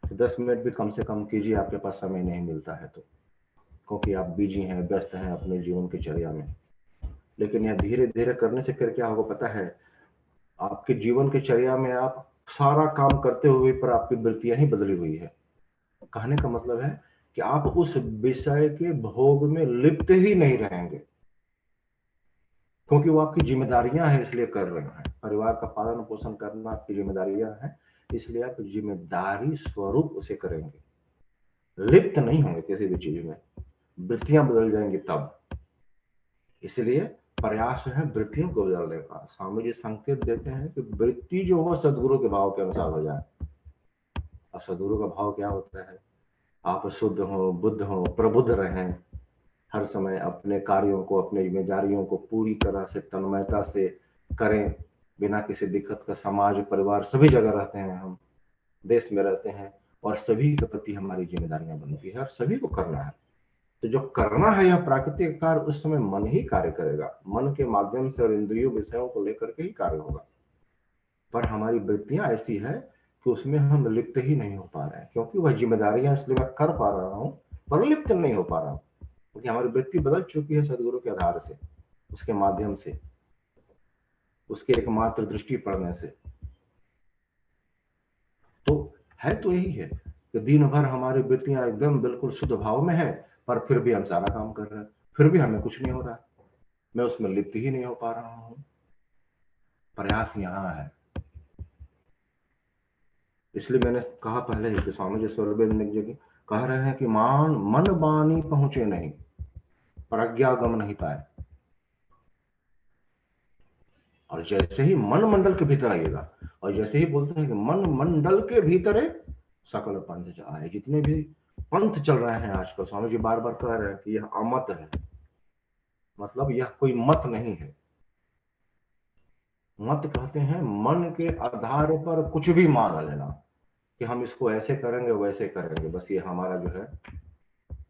10 मिनट भी कम से कम कीजिए, आपके पास समय नहीं मिलता है तो, क्योंकि आप बिजी हैं, व्यस्त हैं अपने जीवन की चर्या में। लेकिन यह धीरे धीरे करने से फिर क्या होगा पता है? आपके जीवन की चर्या में आप सारा काम करते हुए पर आपकी वृत्तियां ही बदली हुई है। कहने का मतलब है कि आप उस विषय के भोग में लिप्त ही नहीं रहेंगे, क्योंकि वो आपकी जिम्मेदारियां हैं, इसलिए कर रहे हैं। परिवार का पालन पोषण करना आपकी जिम्मेदारियां हैं, इसलिए आप जिम्मेदारी स्वरूप उसे करेंगे, लिप्त नहीं होंगे किसी भी चीज में। वृत्तियां बदल जाएंगी तब। इसलिए प्रयास है वृत्तियों को बदलने का। स्वामी जी संकेत देते हैं कि वृत्ति जो हो सदगुरु के भाव के अनुसार हो जाए। और सदगुरु का भाव क्या होता है? आप शुद्ध हो, बुद्ध हो, प्रबुद्ध रहें, हर समय अपने कार्यों को, अपने जिम्मेदारियों को पूरी तरह से तन्मयता से करें, बिना किसी दिक्कत का। समाज, परिवार, सभी जगह रहते हैं हम, देश में रहते हैं, और सभी के प्रति हमारी जिम्मेदारियां बनती है और सभी को करना है। तो जो करना है यह प्राकृतिक कार्य, उस समय मन ही कार्य करेगा। मन के माध्यम से और इंद्रियों विषयों को लेकर के ही कार्य होगा। पर हमारी वृत्तियां ऐसी है कि उसमें हम लिप्त ही नहीं हो पा रहे हैं, क्योंकि वह जिम्मेदारियां इसलिए मैं कर पा रहा हूँ पर लिप्त नहीं हो पा रहा हूँ, क्योंकि हमारी वृत्ति बदल चुकी है सदगुरु के आधार से, उसके माध्यम से, उसके एकमात्र दृष्टि पड़ने से। तो है तो यही है कि दिन भर हमारी वृत्तियां एकदम बिल्कुल शुद्ध भाव में है, पर फिर भी हम सारा काम कर रहे हैं, फिर भी हमें कुछ नहीं हो रहा, मैं उसमें लिप्त ही नहीं हो पा रहा हूं। प्रयास यहाँ है। इसलिए मैंने कहा पहले ही कि स्वामी जी स्वरूपेंद्र में एक जगह कह रहे हैं कि मन बानी पहुंचे नहीं, प्रज्ञा गम नहीं पाए। और जैसे ही मन मंडल के भीतर आइएगा, और जैसे ही बोलते हैं कि मन मंडल के भीतर सकल पंथ जाए, जितने भी पंथ चल रहे हैं आजकल, स्वामी जी बार बार कह रहे हैं कि यह अमत है, मतलब यह कोई मत नहीं है। मत कहते हैं मन के आधार पर कुछ भी मान लेना कि हम इसको ऐसे करेंगे वैसे करेंगे, बस ये हमारा जो है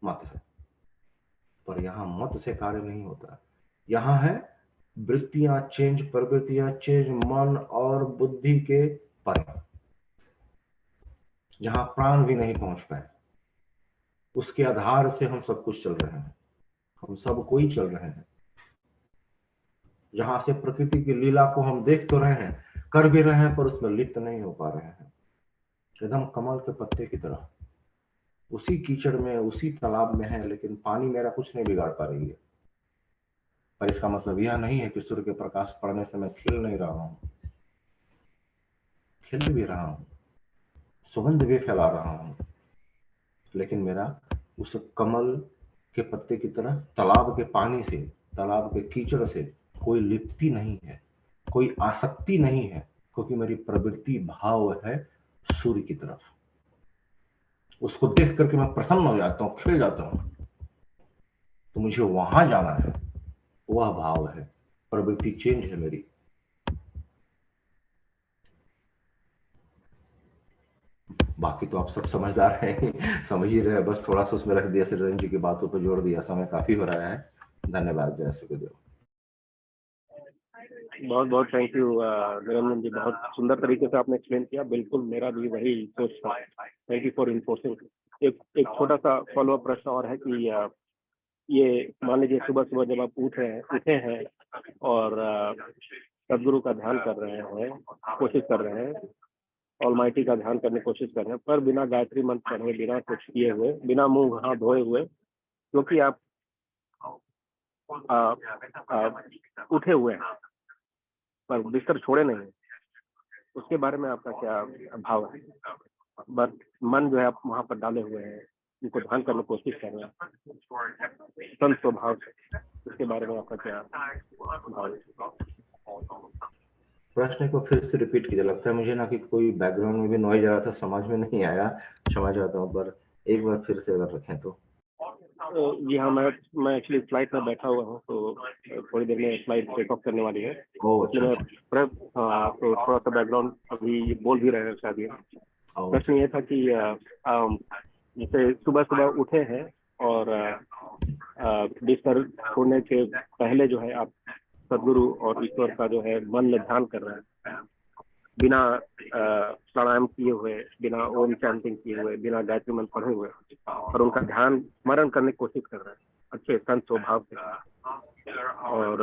मत है। पर यहाँ मत से कार्य नहीं होता, यहाँ है वृत्तियां चेंज, प्रवृत्तियां चेंज, मन और बुद्धि के परे, जहां प्राण भी नहीं पहुंच पाए, उसके आधार से हम सब कुछ चल रहे हैं, हम सब कोई चल रहे हैं। जहां से प्रकृति की लीला को हम देख तो रहे हैं, कर भी रहे हैं, पर उसमें लिप्त नहीं हो पा रहे हैं, एकदम कमल के पत्ते की तरह उसी कीचड़ में, उसी तालाब में है, लेकिन पानी मेरा कुछ नहीं बिगाड़ पा रही है। पर इसका मतलब यह नहीं है कि सूर्य के प्रकाश पड़ने से मैं खिल नहीं रहा हूं, खिल भी रहा हूं, सुगंध भी फैला रहा हूं, लेकिन मेरा उस कमल के पत्ते की तरह तालाब के पानी से, तालाब के कीचड़ से कोई लिप्ति नहीं है, कोई आसक्ति नहीं है, क्योंकि मेरी प्रवृत्ति भाव है सूर्य की तरफ। उसको देख करके मैं प्रसन्न हो जाता हूं, खिल जाता हूं, तो मुझे वहां जाना है, वह भाव है, प्रवृत्ति चेंज है मेरी। बाकी तो आप सब समझदार हैं, समझ ही रहे, बस थोड़ा सा उसमें रख दिया, श्री रंजन जी की बातों पर जोड़ दिया, समय काफी हो रहा है। धन्यवाद। जय सुखदेव। बहुत बहुत थैंक यू निरंजन जी, बहुत सुंदर तरीके से आपने एक्सप्लेन किया। बिल्कुल मेरा भी वही सोच था। Thank you for enforcing. एक छोटा सा फॉलो अप प्रश्न और है कि ये मान लीजिए सुबह सुबह जब आप उठे हैं और सदगुरु का ध्यान कर रहे हैं, कोशिश कर रहे हैं, ऑलमाइटी का ध्यान करने की कोशिश कर रहे हैं, पर बिना गायत्री मंत्र पढ़े, बिना कुछ किए हुए, बिना मुंह हाथ धोए हुए, क्योंकि आप उठे हुए हैं पर बिस्तर छोड़े नहीं, उसके बारे में आपका क्या भाव है? बस मन जो है आप वहां पर डाले हुए हैं, उनको ध्यान करने की कोशिश कर रहे हैं संत स्वभाव से, उसके बारे में आपका क्या भाव है? प्रश्न को फिर से रिपीट कीजिए, लगता है मुझे ना कि कोई बैकग्राउंड में भी नॉइज आ रहा था, समझ में नहीं आया, क्षमा चाहता हूँ, पर एक बार फिर से अगर रखें तो। जी हाँ, मैं एक्चुअली फ्लाइट में बैठा हुआ हूँ, तो थोड़ी देर में फ्लाइट टेक ऑफ करने वाली है। अच्छा। तो थोड़ा सा बैकग्राउंड अभी बोल भी रहे हैं शायद। ये प्रश्न ये था कि जैसे सुबह सुबह उठे हैं और बिस्तर छोड़ने के पहले जो है आप सदगुरु और ईश्वर का जो है मन में ध्यान कर रहे हैं, बिना प्राणायाम किए हुए, बिना ओम चैंटिंग किए हुए, बिना गायत्री मंत्र पढ़े हुए, और उनका ध्यान स्मरण करने की कोशिश कर रहे हैं अच्छे संत स्वभाव से। और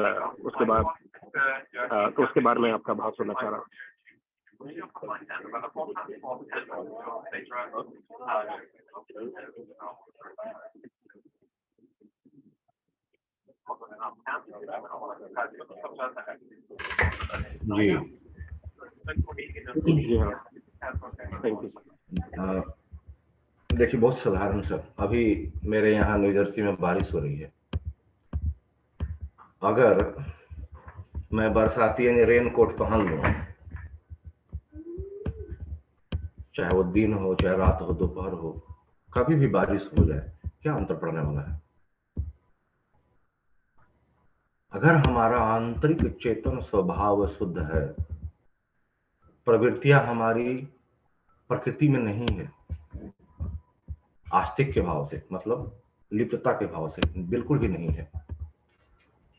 उसके बाद मैं आपका भाव सुनना चाह रहा हूँ। जी जी हाँ, थैंक यू। देखिए, बहुत साधारण सर, अभी मेरे यहाँ न्यू जर्सी में बारिश हो रही है। अगर मैं बरसाती यानी रेन कोट पहन लूं, चाहे वो दिन हो, चाहे रात हो, दोपहर हो, कभी भी बारिश हो जाए, क्या अंतर पड़ने वाला है? अगर हमारा आंतरिक चेतन स्वभाव शुद्ध है, प्रवृत्तियां हमारी प्रकृति में नहीं है, आस्तिक के भाव से, मतलब लिप्तता के भाव से बिल्कुल भी नहीं है,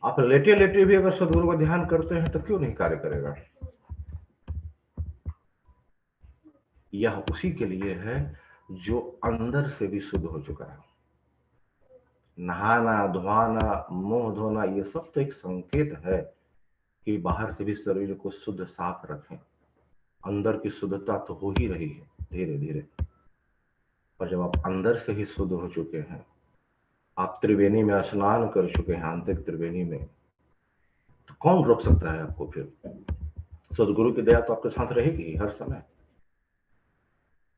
आप लेटे लेटे भी अगर सदगुरु का ध्यान करते हैं तो क्यों नहीं कार्य करेगा? यह उसी के लिए है जो अंदर से भी शुद्ध हो चुका है। नहाना, धोना, मुंह धोना, ये सब तो एक संकेत है कि बाहर से भी शरीर को शुद्ध साफ रखें। अंदर की शुद्धता तो हो ही रही है धीरे धीरे, पर जब आप अंदर से ही शुद्ध हो चुके हैं, आप त्रिवेणी में स्नान कर चुके हैं, आंतरिक त्रिवेणी में, तो कौन रोक सकता है आपको फिर? सदगुरु की दया तो आपके साथ रहेगी हर समय।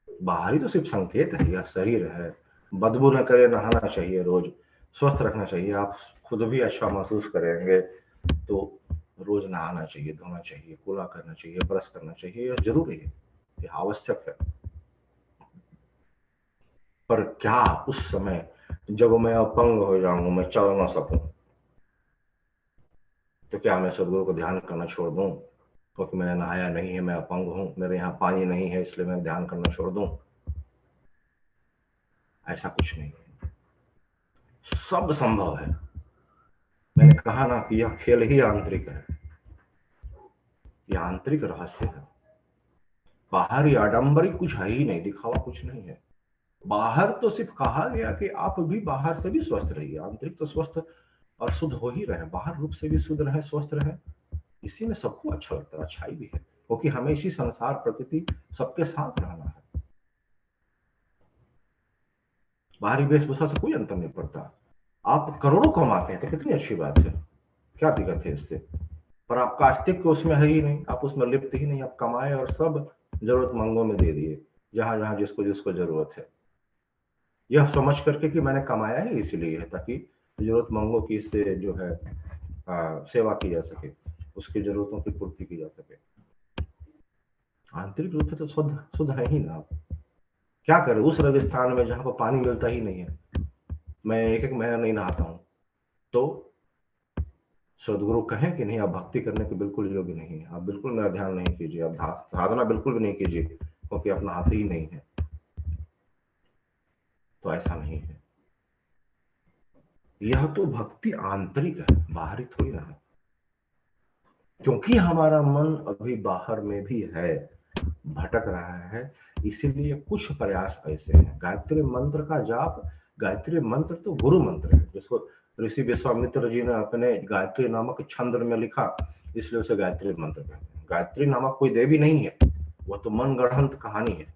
बाहरी तो सिर्फ संकेत है, यह शरीर है, बदबू न करे, नहाना चाहिए, रोज स्वस्थ रखना चाहिए, आप खुद भी अच्छा महसूस करेंगे तो रोज नहाना चाहिए, धोना चाहिए, कूला करना चाहिए, ब्रश करना चाहिए, यह जरूरी है, यह आवश्यक है। पर क्या उस समय जब मैं अपंग हो जाऊं, मैं चल ना सकूं, तो क्या मैं सदगुरु को ध्यान करना छोड़ दूं क्योंकि मैंने नहाया नहीं है, मैं अपंग हूं, मेरे यहाँ पानी नहीं है इसलिए मैं ध्यान करना छोड़ दूं? ऐसा कुछ नहीं है, सब संभव है। मैंने कहा ना कि यह खेल ही आंतरिक है, यह आंतरिक रहस्य है। बाहरी आडंबरी कुछ है ही नहीं, दिखावा कुछ नहीं है। बाहर तो सिर्फ कहा गया कि आप भी बाहर से भी स्वस्थ रहिए, आंतरिक तो स्वस्थ और शुद्ध हो ही रहे, बाहर रूप से भी शुद्ध रहे, स्वस्थ रहे, इसी में सबको अच्छा लगता है, अच्छाई भी है, क्योंकि हमें इसी संसार प्रकृति सबके साथ रहना है। बाहरी वेशभूषा से कोई अंतर नहीं पड़ता। आप करोड़ों कमाते हैं तो कितनी अच्छी बात है, क्या दिक्कत है इससे? पर आपका अस्तित्व उसमें है ही नहीं, आप उसमें लिप्त ही नहीं, आप कमाए और सब जरूरतमंदों में दे दिए, जहां जहां जिसको जिसको जरूरत है, यह समझ करके कि मैंने कमाया ही इसलिए है ताकि जरूरतमंदों की इससे जो है सेवा की जा सके, उसकी जरूरतों की पूर्ति की जा सके। आंतरिक रूप से तो शुद्ध शुद्ध है ही ना। आप क्या करें उस रेगिस्तान में जहां पर पानी मिलता ही नहीं है, मैं एक एक महीना नहीं नहाता हूं, तो सदगुरु कहें कि नहीं आप भक्ति करने के बिल्कुल योग्य नहीं है, आप बिल्कुल मेरा ध्यान नहीं कीजिए, आप साधना बिल्कुल भी नहीं कीजिए क्योंकि आप नहाते ही नहीं है, तो ऐसा नहीं है। यह तो भक्ति आंतरिक है, बाहरी थोड़ी ना है, क्योंकि हमारा मन अभी बाहर में भी है, भटक रहा है, इसीलिए कुछ प्रयास ऐसे हैं। गायत्री मंत्र का जाप, गायत्री मंत्र तो गुरु मंत्र है, जिसको ऋषि विश्वामित्र जी ने अपने गायत्री नामक छंद में लिखा, इसलिए उसे गायत्री मंत्र कहते हैं। गायत्री नामक कोई देवी नहीं है, वह तो मन गढ़ंत कहानी है।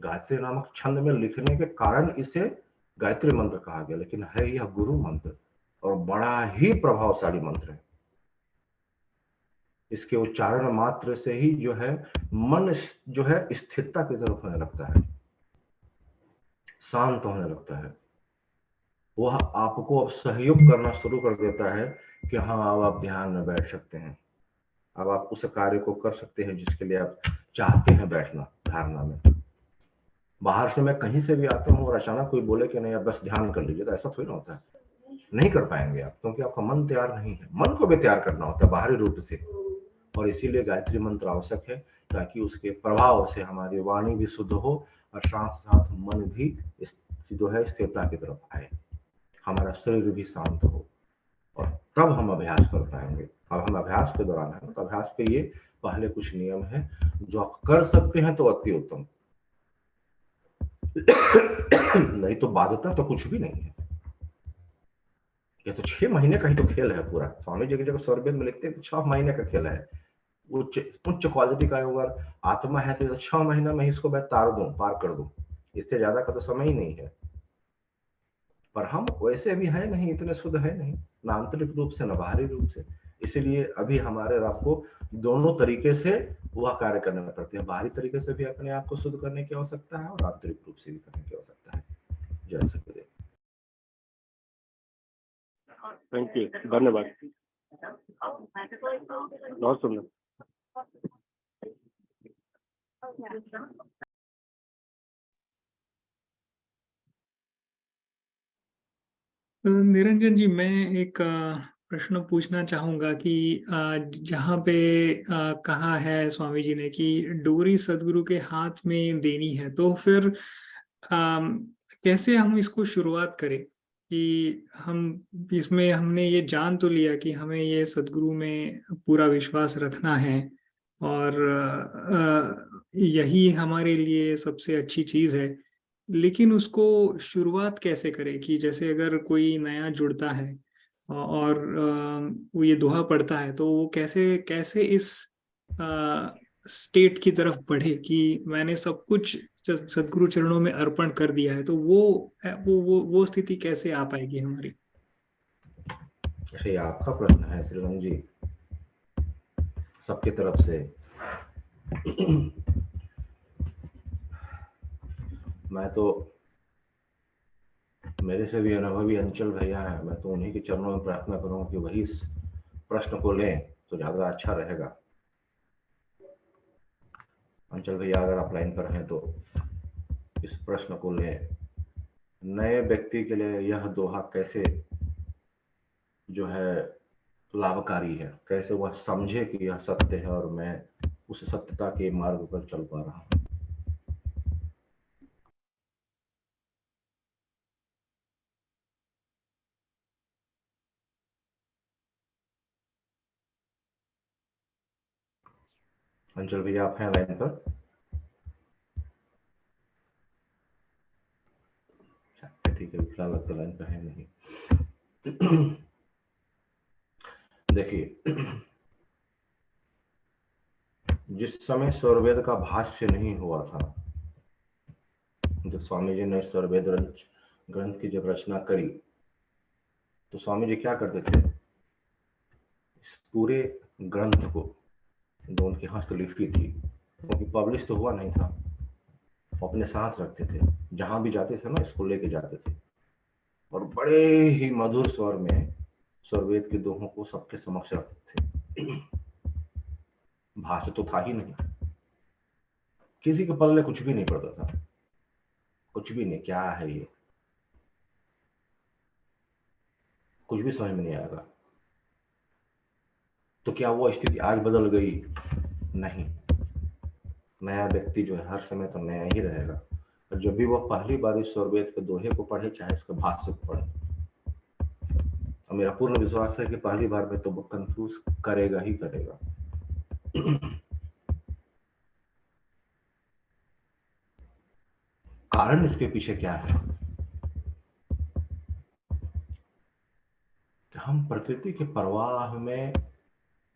गायत्री नामक छंद में लिखने के कारण इसे गायत्री मंत्र कहा गया, लेकिन है यह गुरु मंत्र और बड़ा ही प्रभावशाली मंत्र है। इसके उच्चारण मात्र से ही जो है मन जो है स्थिरता की तरफ होने लगता है, शांत होने लगता है, वह आपको अब सहयोग करना शुरू कर देता है कि हाँ अब आप ध्यान में बैठ सकते हैं, अब आप उस कार्य को कर सकते हैं जिसके लिए आप चाहते हैं बैठना धारणा में। बाहर से मैं कहीं से भी आता हूँ और अचानक कोई बोले कि नहीं आप बस ध्यान कर लीजिए, तो ऐसा थोड़ी ना होता है, नहीं कर पाएंगे आप, क्योंकि आपका मन तैयार नहीं है। मन को भी तैयार करना होता है बाहरी रूप से, और इसीलिए गायत्री मंत्र आवश्यक है ताकि उसके प्रभाव से हमारी वाणी भी शुद्ध हो और साथ साथ मन भी जो है स्थिरता की तरफ आए, हमारा शरीर भी शांत हो, और तब हम अभ्यास कर पाएंगे। अब हम अभ्यास के दौरान है, तो अभ्यास के लिए पहले कुछ नियम है जो आप कर सकते हैं तो अति उत्तम, नहीं तो बाध्यता तो कुछ भी नहीं है। ये तो 6 महीने का ही तो खेल है पूरा। स्वामी जी की जगह स्वर्गवेद में लिखते हैं तो 6 महीने का खेल है, उच्च उच्च क्वालिटी का अगर आत्मा है तो 6 महीना में इसको मैं तार दूं, पार कर दूं, इससे ज्यादा का तो समय ही नहीं है। पर हम वैसे भी है नहीं, इतने शुद्ध है नहीं, ना आंतरिक रूप से ना बाहरी रूप से, इसलिए अभी हमारे आपको दोनों तरीके से वह कार्य करने पड़ते हैं। बाहरी तरीके से भी अपने आप को शुद्ध करने की आवश्यकता है और आंतरिक रूप से भी करने की आवश्यकता है। जय सतगुरुदेव। थैंक यू, धन्यवाद, बहुत सुंदर। निरंजन जी, मैं एक प्रश्न पूछना चाहूंगा कि जहाँ पे कहा है स्वामी जी ने कि डोरी सदगुरु के हाथ में देनी है, तो फिर कैसे हम इसको शुरुआत करें कि हम इसमें हमने ये जान तो लिया कि हमें ये सदगुरु में पूरा विश्वास रखना है और यही हमारे लिए सबसे अच्छी चीज है। लेकिन उसको शुरुआत कैसे करें कि जैसे अगर कोई नया जुड़ता है और वो ये दोहा पढ़ता है तो वो कैसे कैसे इस स्टेट की तरफ बढ़े कि मैंने सब कुछ सदगुरु चरणों में अर्पण कर दिया है, तो वो स्थिति कैसे आ पाएगी हमारी? अच्छा, ये आपका प्रश्न है श्रीरंग जी, सबके तरफ से। मैं तो, मेरे से भी अनुभवी अंचल भैया है, मैं तो उन्हीं के चरणों में प्रार्थना करूंगा कि वही इस प्रश्न को लें तो ज्यादा अच्छा रहेगा। अंचल भैया अगर आप लाइन पर हैं तो इस प्रश्न को लें। नए व्यक्ति के लिए यह दोहा कैसे जो है लाभकारी है, कैसे वह समझे कि यह सत्य है और मैं उस सत्यता के मार्ग पर चल पा रहा हूं। अंचल भैया आप हैं लाइन पर? ठीक है, फिलहाल लगता लाइन पर है नहीं। देखिए, जिस समय स्वरवेद का भाष्य नहीं हुआ था, तो स्वामी जी ने स्वरवेद ग्रंथ की जब रचना करी तो स्वामी जी क्या करते थे, इस पूरे ग्रंथ को, जो उनकी हस्तलिपि थी, क्योंकि पब्लिश तो हुआ नहीं था, वो अपने साथ रखते थे, जहां भी जाते थे ना इसको लेके जाते थे और बड़े ही मधुर स्वर में स्वरवेद के दोहों को सबके समक्ष रखते थे। भाष्य तो था ही नहीं, किसी के पल्ले कुछ भी नहीं पड़ता था, कुछ भी नहीं, क्या है ये, कुछ भी समझ में नहीं आएगा। तो क्या वो स्थिति आज बदल गई? नहीं, नया व्यक्ति जो है हर समय तो नया ही रहेगा, और जब भी वह पहली बार इस स्वरवेद के दोहे को पढ़े, चाहे इसके भाष्य को पढ़े, और मेरा पूर्ण विश्वास है कि पहली बार में तो वो कंफ्यूज करेगा ही करेगा। कारण इसके पीछे क्या है कि हम प्रकृति के प्रवाह में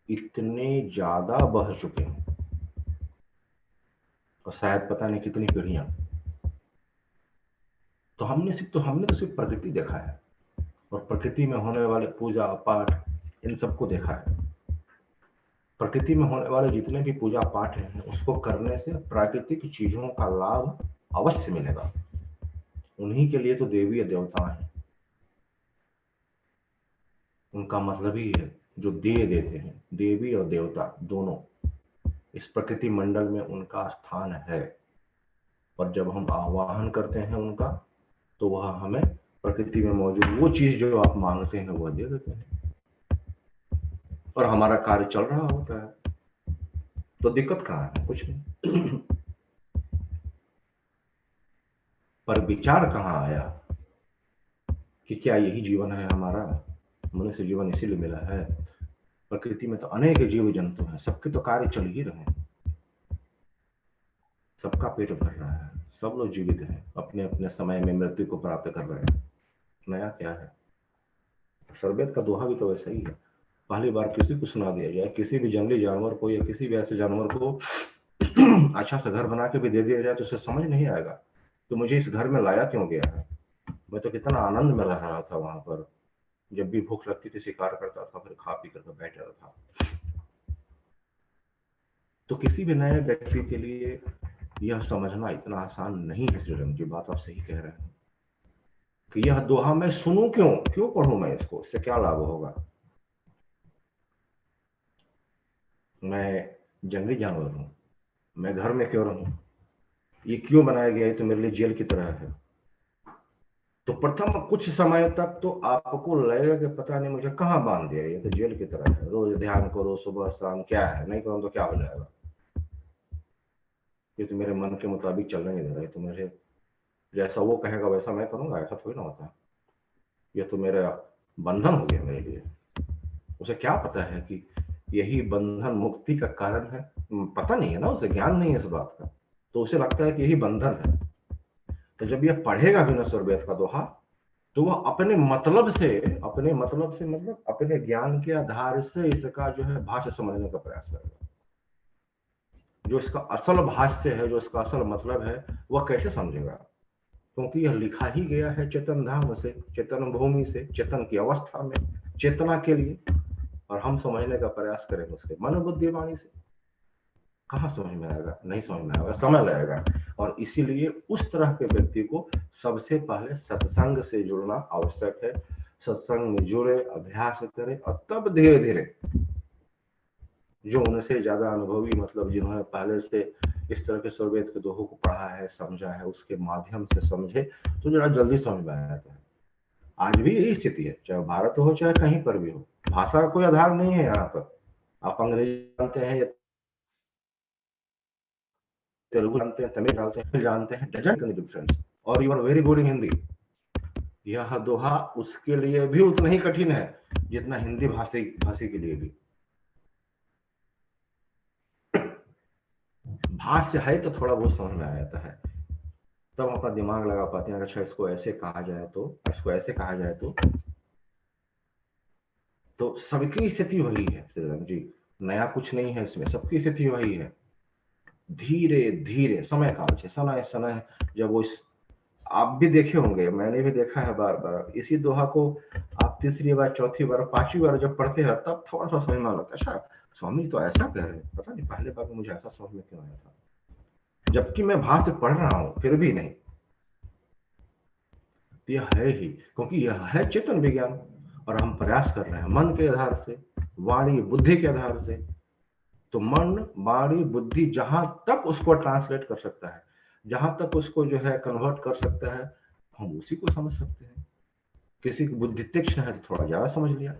इतने ज्यादा बह चुके हैं, और शायद पता नहीं कितनी पीढ़ियां, तो हमने तो सिर्फ प्रकृति देखा है और प्रकृति में होने वाले पूजा पाठ इन सबको देखा है। प्रकृति में होने वाले जितने भी पूजा पाठ हैं उसको करने से प्राकृतिक चीजों का लाभ अवश्य मिलेगा, उन्हीं के लिए तो देवी और देवता हैं, उनका मतलब ही है जो दे देते हैं, देवी और देवता दोनों, इस प्रकृति मंडल में उनका स्थान है, और जब हम आवाहन करते हैं उनका तो वह हमें प्रकृति में मौजूद वो चीज जो आप मांगते हैं वह दे देते हैं, और हमारा कार्य चल रहा होता है। तो दिक्कत कहाँ है? कुछ नहीं। पर विचार कहाँ आया कि क्या यही जीवन है हमारा? मनुष्य जीवन इसीलिए मिला है। प्रकृति में तो अनेक जीव जंतु हैं, सबके तो कार्य चल ही रहे हैं, सबका पेट भर रहा है, सब लोग जीवित हैं, अपने अपने समय में मृत्यु को प्राप्त कर रहे हैं। नया क्या है? स्वरवेद का दोहा भी तो वैसा ही है। पहली बार किसी को सुना दिया जाए, किसी भी जंगली जानवर को या किसी भी ऐसे जानवर को अच्छा सा घर बना के भी दे दिया जाए तो उसे समझ नहीं आएगा तो मुझे इस घर में लाया क्यों गया है। मैं तो कितना आनंद में रह रहा था वहां पर, जब भी भूख लगती थी शिकार करता था, फिर खा पी करके बैठ जाता था। तो किसी भी नए व्यक्ति के लिए यह समझना इतना आसान नहीं है श्रीरंग जी, बात आप सही कह रहे हैं कि यह दोहा मैं सुनूं क्यों पढ़ूं मैं इसको, इससे क्या लाभ होगा। मैं जंगली जानवर हूं, मैं घर में क्यों रहूं, ये क्यों बनाया गया है, तो मेरे लिए जेल की तरह है। तो प्रथम कुछ समय तक तो आपको लगेगा कि पता नहीं मुझे कहाँ बांध दिया, ये तो जेल की तरह है, रोज ध्यान करो सुबह शाम, क्या है, नहीं करो तो क्या हो जाएगा, ये तो मेरे मन के मुताबिक चलने नहीं दे रहा है, तो मुझे जैसा वो कहेगा वैसा मैं करूंगा, ऐसा थोड़ी ना होता। ये तो मेरा बंधन हो गया मेरे लिए। उसे क्या पता है कि यही बंधन मुक्ति का कारण है, पता नहीं है ना, उसे ज्ञान नहीं है इस बात का, तो उसे लगता है कि यही बंधन है। तो जब यह पढ़ेगा भी ना स्वरवेद का दोहा, तो वह अपने मतलब से मतलब अपने ज्ञान के आधार से इसका जो है भाष्य समझने का प्रयास करेगा। जो इसका असल भाष्य है, जो इसका असल मतलब है, वह कैसे समझेगा? क्योंकि यह लिखा ही गया है चेतन धाम से, चेतन भूमि से, चेतन की अवस्था में, चेतना के लिए, और हम समझने का प्रयास करेंगे उसके मन बुद्धि वाणी से। कहाँ समझ में आएगा? नहीं समझ में आएगा, समय लगेगा। और इसीलिए उस तरह के व्यक्ति को सबसे पहले सत्संग से जुड़ना आवश्यक है। सत्संग में जुड़े, अभ्यास करे, और तब धीरे धीरे जो उनसे ज्यादा अनुभवी, मतलब जिन्होंने पहले से इस तरह के स्वरवेद के दोहों को पढ़ा है, समझा है, उसके माध्यम से समझे, तो जरा जल्दी समझ में आ जाता है। आज भी यही स्थिति है, चाहे भारत हो चाहे कहीं पर भी हो। भाषा का कोई आधार नहीं है यहाँ पर। आप अंग्रेजी जानते हैं या तेलुगु जानते हैं, तमिल जानते हैं, डजंट मेक डिफरेंस, और you are very good in Hindi. यह दोहा उसके लिए भी उतना ही कठिन है जितना हिंदी भाषी के लिए भी। भाष्य है तो थोड़ा बहुत समझ में आ जाता है, तब अपना दिमाग लगा पाते हैं, अच्छा इसको ऐसे कहा जाए तो, इसको ऐसे कहा जाए तो सबकी स्थिति वही है श्रीरंग जी, नया कुछ नहीं है इसमें, सबकी स्थिति वही है। धीरे धीरे समय काल से, समय जब वो आप भी देखे होंगे, मैंने भी देखा है बार बार, इसी दोहा को आप तीसरी बार, चौथी बार, पांचवी बार जब पढ़ते हैं, तब थोड़ा सा समझ में आता है, अच्छा स्वामी तो ऐसा कह रहे हैं, पता नहीं पहले बार में मुझे ऐसा समझ में क्यों आया था, जबकि मैं भाष्य पढ़ रहा हूं फिर भी नहीं। यह है ही, क्योंकि यह है चेतन विज्ञान, और हम प्रयास कर रहे हैं मन के आधार से, वाणी बुद्धि के आधार से। तो मन, वाणी, बुद्धि जहां तक उसको ट्रांसलेट कर सकता है, जहां तक उसको जो है कन्वर्ट कर सकता है, हम उसी को समझ सकते हैं। किसी की बुद्धि तीक्ष्ण है तो थोड़ा ज्यादा समझ लिया,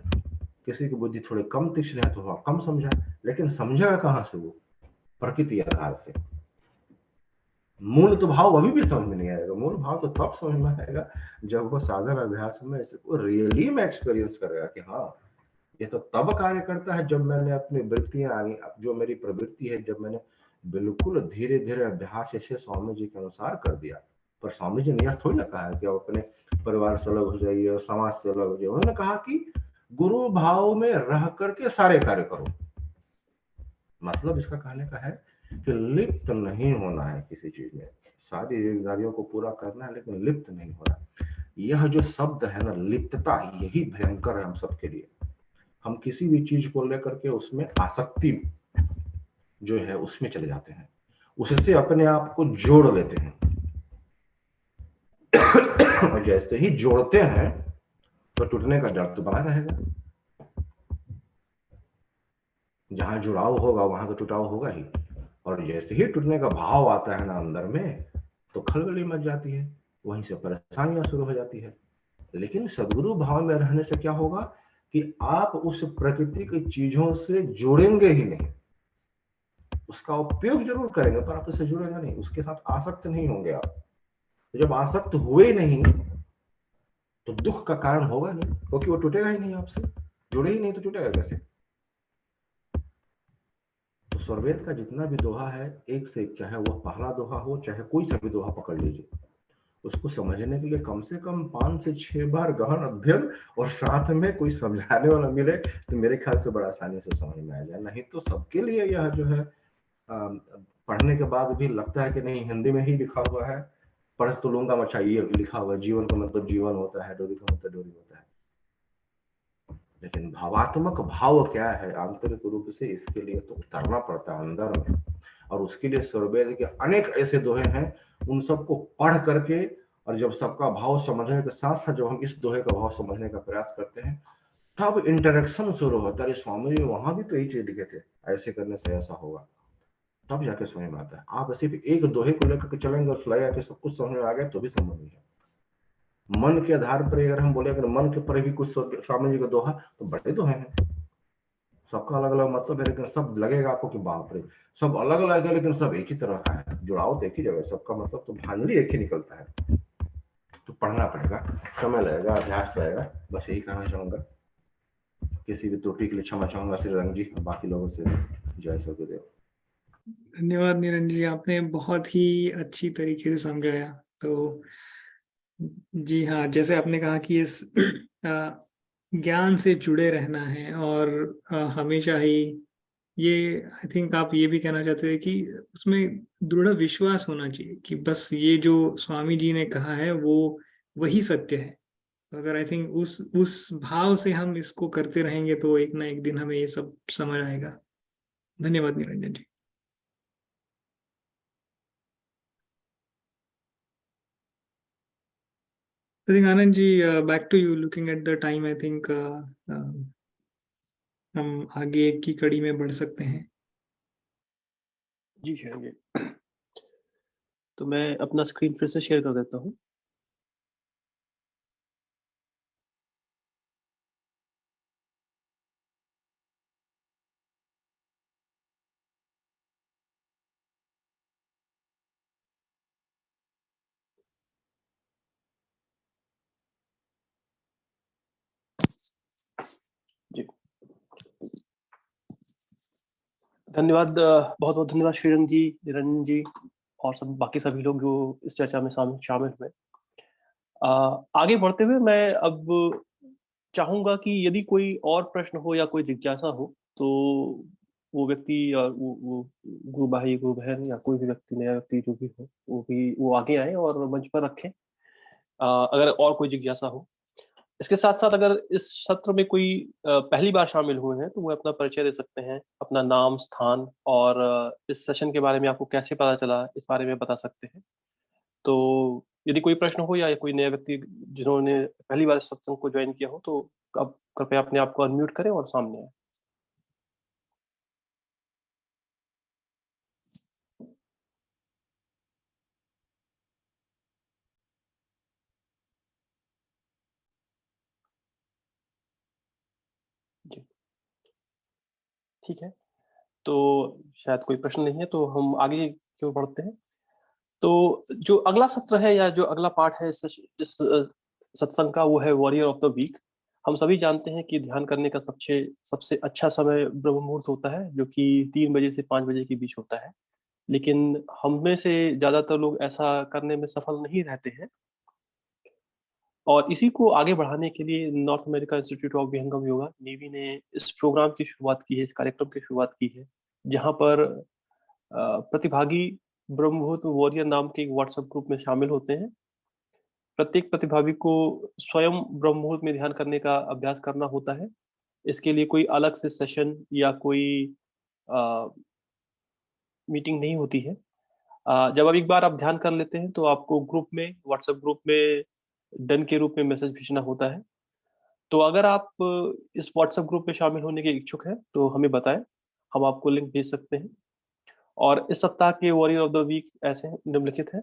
किसी की बुद्धि थोड़ी कम तीक्ष्ण है तो थोड़ा कम समझा, लेकिन समझेगा कहां से? वो प्रकृति आधार से। मूल तो भाव अभी भी समझ में नहीं आएगा, मूल भाव तो तब समझ में आएगा जब वो साधन अभ्यास में इसको रियली में एक्सपीरियंस करेगा कि हाँ ये तो तब कार्य करता है जब मैंने अपनी वृत्तियां, जो मेरी प्रवृत्ति है, जब मैंने बिल्कुल धीरे धीरे अभ्यास ऐसे स्वामी जी के अनुसार कर दिया। पर स्वामी जी ने यह थोड़ी ना कहा है कि आप अपने परिवार से अलग हो जाइए और समाज से अलग हो जाइए। उन्होंने कहा कि गुरु भाव में रह करके सारे कार्य करो। मतलब इसका कहने का है कि लिप्त नहीं होना है किसी चीज में, सारी जिम्मेदारियों को पूरा करना है लेकिन लिप्त नहीं होना। यह जो शब्द है ना, लिप्तता, यही भयंकर है हम सबके लिए। हम किसी भी चीज को लेकर के उसमें आसक्ति जो है उसमें चले जाते हैं, उससे अपने आप को जोड़ लेते हैं। और जैसे ही जोड़ते हैं तो टूटने का डर तो बना रहेगा। जहां जुड़ाव होगा वहां तो टूटाव होगा ही, और जैसे ही टूटने का भाव आता है ना अंदर में, तो खलबली मच जाती है, वहीं से परेशानियां शुरू हो जाती है। लेकिन सद्गुरु भाव में रहने से क्या होगा कि आप उस प्रकृति की चीजों से जुड़ेंगे ही नहीं, उसका उपयोग जरूर करेंगे पर आप उससे जुड़ेंगे नहीं, उसके साथ आसक्त नहीं होंगे आप। जब आसक्त हुए नहीं तो दुख का कारण होगा नहीं, क्योंकि वो टूटेगा ही नहीं आपसे, जुड़े ही नहीं तो टूटेगा कैसे? तो स्वरवेद का जितना भी दोहा है, एक से एक, चाहे वह पहला दोहा हो चाहे कोई सा भी दोहा पकड़ लीजिए, उसको समझने के लिए कम से कम 5 से 6 बार गहन अध्ययन और साथ में कोई समझाने वाला मिले तो मेरे ख्याल से बड़ा आसानी से समझ में आ जाए। नहीं तो सबके लिए यह जो है पढ़ने के बाद भी लगता है कि नहीं हिंदी में ही लिखा हुआ है, पढ़ तो लूंगा, अच्छा ये लिखा हुआ है, जीवन का मतलब जीवन होता है, डोरी का मतलब डोरी होता है। लेकिन भावात्मक भाव क्या है आंतरिक रूप से, इसके लिए तो उतरना पड़ता है अंदर में, और उसके लिए स्वरवेद के अनेक ऐसे दोहे हैं, उन सबको पढ़ करके, और जब सबका भाव समझने के साथ साथ जब हम इस दोहे का भाव समझने का प्रयास करते हैं, तब इंटरेक्शन शुरू होता है। स्वामी जी वहां भी तो यही चीज लिखे थे, ऐसे करने से ऐसा होगा, तब जाके समझ में आता है। आप सिर्फ एक दोहे को लेकर के चलेंगे और सुलाया के सब कुछ समझ में आ गया तो भी संभव नहीं है। मन के आधार पर अगर हम बोले, अगर मन के पर भी कुछ स्वामी जी का दोहा, तो बड़े दोहे हैं, सबका अलग अलग मतलब है, लेकिन सब लगेगा आपको कि बाप रे, सब अलग अलग है लेकिन सब एक ही तरह का है, जुड़ाव तो एक ही जगह, सबका मतलब तो भांजली एक ही निकलता है। तो पढ़ना पड़ेगा, समय लगेगा, अभ्यास लगेगा, बस यही कहना चाहूंगा। किसी भी त्रुटि के लिए क्षमा चाहूंगा श्री रंग जी, बाकी लोगों से जय सदगुरुदेव। धन्यवाद निरंजन जी, आपने बहुत ही अच्छी तरीके से समझाया। तो जी हाँ, जैसे आपने कहा कि इस ज्ञान से जुड़े रहना है और हमेशा ही ये, आई थिंक आप ये भी कहना चाहते थे कि उसमें दृढ़ विश्वास होना चाहिए कि बस ये जो स्वामी जी ने कहा है वो वही सत्य है। तो अगर आई थिंक उस भाव से हम इसको करते रहेंगे तो एक ना एक दिन हमें ये सब समझ आएगा। धन्यवाद निरंजन जी। I think Anand ji, back to you. Looking at the time, I think हम आगे की कड़ी में बढ़ सकते हैं। जी शेयर जी। तो मैं अपना स्क्रीन फिर से शेयर कर देता हूँ। जी धन्यवाद, बहुत बहुत धन्यवाद श्रीरंग जी, निरंजन जी और सब बाकी सभी लोग जो इस चर्चा में शामिल हुए। आगे बढ़ते हुए मैं अब चाहूंगा कि यदि कोई और प्रश्न हो या कोई जिज्ञासा हो तो वो व्यक्ति या वो गुरु भाई, गुरु बहन या कोई भी व्यक्ति, नया व्यक्ति जो भी हो, वो आगे आए और मंच पर रखें अगर और कोई जिज्ञासा हो। इसके साथ साथ अगर इस सत्र में कोई पहली बार शामिल हुए हैं तो वो अपना परिचय दे सकते हैं, अपना नाम, स्थान और इस सेशन के बारे में आपको कैसे पता चला इस बारे में बता सकते हैं। तो यदि कोई प्रश्न हो या कोई नया व्यक्ति जिन्होंने पहली बार इस सत्संग को ज्वाइन किया हो तो आप कृपया अपने आप को अनम्यूट करें और सामने आए। जी ठीक है, तो शायद कोई प्रश्न नहीं है तो हम आगे क्यों बढ़ते हैं। तो जो अगला सत्र है या जो अगला पार्ट है इस सत्संग का, वो है वॉरियर ऑफ द वीक। हम सभी जानते हैं कि ध्यान करने का सबसे सबसे अच्छा समय ब्रह्म मुहूर्त होता है, जो कि 3 बजे से 5 बजे के बीच होता है। लेकिन हम में से ज्यादातर लोग ऐसा करने में सफल नहीं रहते हैं और इसी को आगे बढ़ाने के लिए नॉर्थ अमेरिका इंस्टीट्यूट ऑफ विहंगम योगा, नेवी ने इस प्रोग्राम की शुरुआत की है, इस कार्यक्रम की शुरुआत की है, जहां पर प्रतिभागी ब्रह्म मुहूर्त वॉरियर नाम के एक व्हाट्सएप ग्रुप में शामिल होते हैं। प्रत्येक प्रतिभागी को स्वयं ब्रह्म मुहूर्त में ध्यान करने का अभ्यास करना होता है। इसके लिए कोई अलग से सेशन या कोई मीटिंग नहीं होती है। जब एक बार आप ध्यान कर लेते हैं तो आपको ग्रुप में, व्हाट्सएप ग्रुप में डन के रूप में मैसेज भेजना होता है। तो अगर आप इस व्हाट्सएप ग्रुप में शामिल होने के इच्छुक हैं तो हमें बताएं, हम आपको लिंक भेज सकते हैं। और इस सप्ताह के वॉरियर ऑफ द वीक ऐसे निम्नलिखित हैं: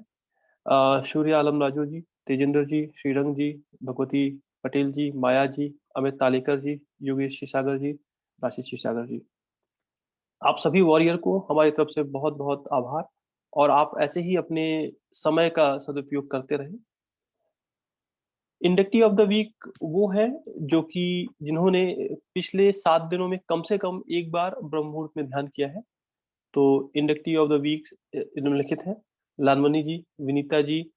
सूर्य आलम राजू जी, तेजेंद्र जी, श्रीरंग जी, भगवती पटेल जी, माया जी, अमित तालेकर जी, योगेश क्षीरसागर जी, राशिद क्षीरसागर जी। आप सभी वॉरियर को हमारी तरफ से बहुत बहुत आभार और आप ऐसे ही अपने समय का सदुपयोग करते रहें। इंडक्टी ऑफ द वीक वो है जो कि जिन्होंने पिछले 7 दिनों में कम से कम एक बार ब्रह्म मुहूर्त में ध्यान किया है। तो इंडक्टी ऑफ द वीक निम्नलिखित है: लालमणि जी, विनीता जी,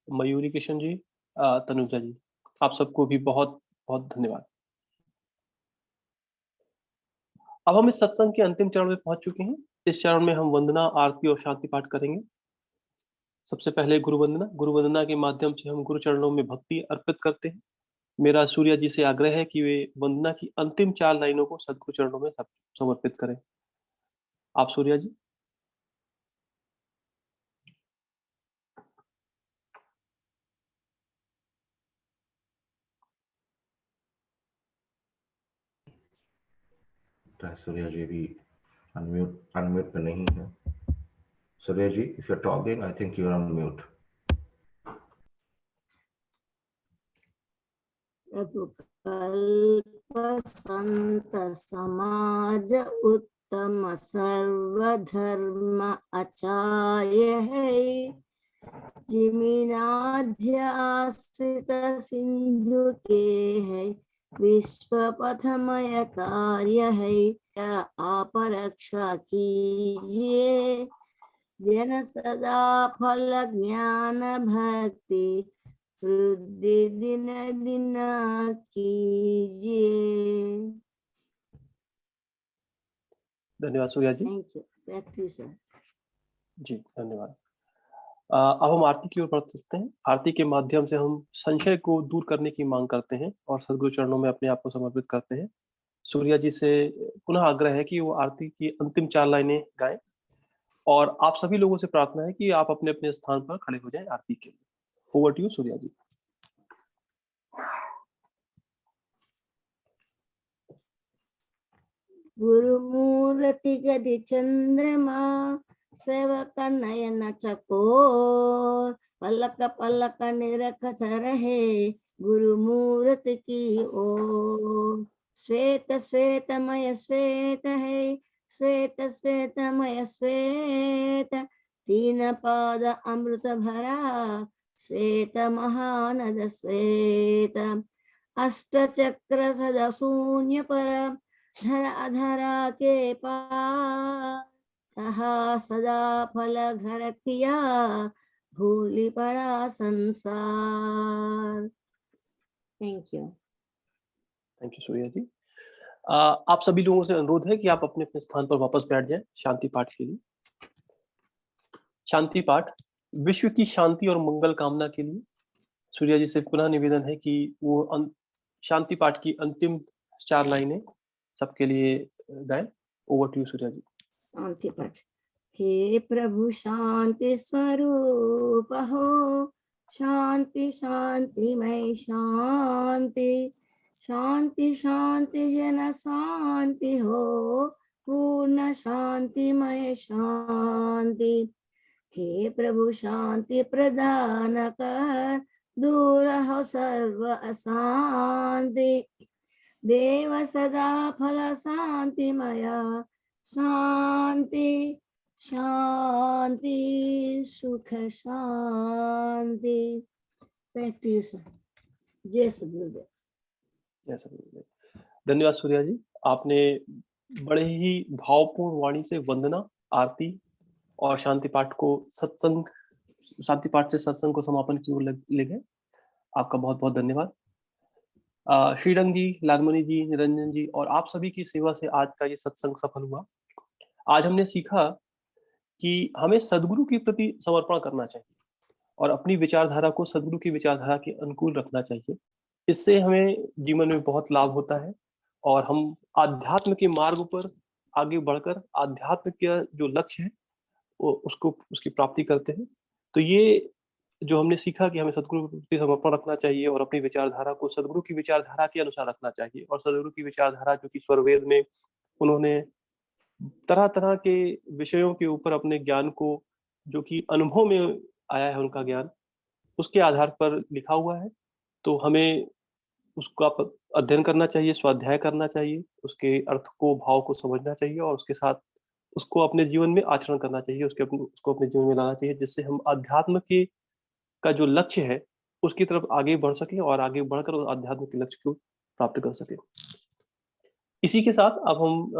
मयूरी किशन जी, तनुजा जी। आप सबको भी बहुत बहुत धन्यवाद। अब हम इस सत्संग के अंतिम चरण में पहुंच चुके हैं। इस चरण में हम वंदना, आरती और शांति पाठ करेंगे। सबसे पहले गुरु वंदना। गुरु वंदना के माध्यम से हम गुरु चरणों में भक्ति अर्पित करते हैं। मेरा सूर्या जी से आग्रह है कि वे वंदना की अंतिम 4 लाइनों को सदगुरु चरणों में समर्पित करें। आप सूर्या जी। सूर्या जी भी अनम्यूट पे नहीं है। Surya ji, if you are talking, I think you are on mute. कल्प संत समाज उत्तम सर्वधर्म आचार्य है, जिमिनाध्य आश्रित सिंधु के है, विश्व पथमय कार्य है, क्या आप रक्षा कीजिए, जन सदा फल ज्ञान भक्ति वृद्धि दिन दिन कीजिए। धन्यवाद Surya ji. Thank you. Back to you sir. जी धन्यवाद। अब हम आरती की ओर बढ़ सकते हैं। आरती के माध्यम से हम संशय को दूर करने की मांग करते हैं और सद्गुरु चरणों में अपने आप को समर्पित करते हैं। सूर्या जी से पुनः आग्रह है कि वो आरती की अंतिम 4 लाइनें गाएं और आप सभी लोगों से प्रार्थना है कि आप अपने अपने स्थान पर खड़े हो जाएं आरती के लिए। ओवर टू यू सूर्या जी। गुरुमूर्ति गति चंद्रमा सेवक नयन चकोर पलक पलक निरखत रहे गुरुमूर्ति की ओर। श्वेत श्वेतमय श्वेत है श्वेत श्वेतमय श्वेत तीन पाद अमृत भरा श्वेत महानद श्वेत अष्ट चक्र सदा शून्य पर धरा धरा के पार कहा सदा फल घर किया भूली पड़ा संसार। Thank you. Thank you Surya ji. आप सभी लोगों से अनुरोध है कि आप अपने अपने स्थान पर वापस बैठ जाएं शांति पाठ के लिए। शांति पाठ विश्व की शांति और मंगल कामना के लिए सूर्या जी से पुनः निवेदन है कि वो शांति पाठ की अंतिम 4 लाइनें सबके लिए गाएं। ओवर टू यू सूर्या जी। शांति पाठ। हे प्रभु शांति स्वरूप हो शांति शांतिमय शांति शांति शांति जन शांति हो पूर्ण शांतिमय शांति। हे प्रभु शांति प्रदान कर दूर हो सर्व अशांति देव सदा फल शांतिमया शांति शांति सुख शांति। Back to you sir. जय सद्गुरुदेव। जय सद्गुरुदेव। धन्यवाद सूर्या जी। आपने बड़े ही भावपूर्ण वाणी से वंदना, आरती और शांति पाठ को शांति पाठ से सत्संग को समापन की ओर ले गए। आपका बहुत बहुत धन्यवाद। श्रीरंग जी, लालमणि जी, निरंजन जी और आप सभी की सेवा से आज का ये सत्संग सफल हुआ। आज हमने सीखा कि हमें सद्गुरु के प्रति समर्पण करना चाहिए और अपनी विचारधारा को सद्गुरु की विचारधारा के अनुकूल रखना चाहिए। इससे हमें जीवन में बहुत लाभ होता है और हम आध्यात्म के मार्ग पर आगे बढ़कर आध्यात्म का जो लक्ष्य है उसकी प्राप्ति करते हैं। तो ये जो हमने सीखा कि हमें सद्गुरु के प्रति समर्पण रखना चाहिए और अपनी विचारधारा को सद्गुरु की विचारधारा के अनुसार रखना चाहिए। और सद्गुरु की विचारधारा जो कि स्वरवेद में उन्होंने तरह तरह के विषयों के ऊपर अपने ज्ञान को, जो कि अनुभव में आया है उनका ज्ञान, उसके आधार पर लिखा हुआ है। तो हमें उसका अध्ययन करना चाहिए, स्वाध्याय करना चाहिए, उसके अर्थ को, भाव को समझना चाहिए और उसके साथ उसको अपने जीवन में आचरण करना चाहिए, उसको अपने जीवन में लाना चाहिए, जिससे हम अध्यात्म का जो लक्ष्य है उसकी तरफ आगे बढ़ सके और आगे बढ़कर उस आध्यात्म के लक्ष्य को प्राप्त कर सके। इसी के साथ अब हम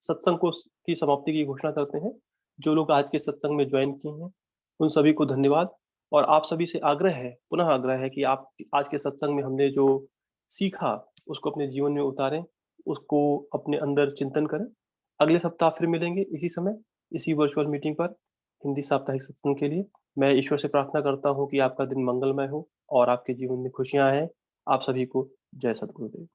सत्संग की समाप्ति की घोषणा करते हैं। जो लोग आज के सत्संग में ज्वाइन किए हैं उन सभी को धन्यवाद और आप सभी से पुनः आग्रह है कि आप आज के सत्संग में हमने जो सीखा उसको अपने जीवन में उतारें, उसको अपने अंदर चिंतन करें। अगले सप्ताह फिर मिलेंगे इसी समय, इसी वर्चुअल मीटिंग पर हिंदी साप्ताहिक सत्संग के लिए। मैं ईश्वर से प्रार्थना करता हूँ कि आपका दिन मंगलमय हो और आपके जीवन में खुशियां आए। आप सभी को जय सद्गुरुदेव।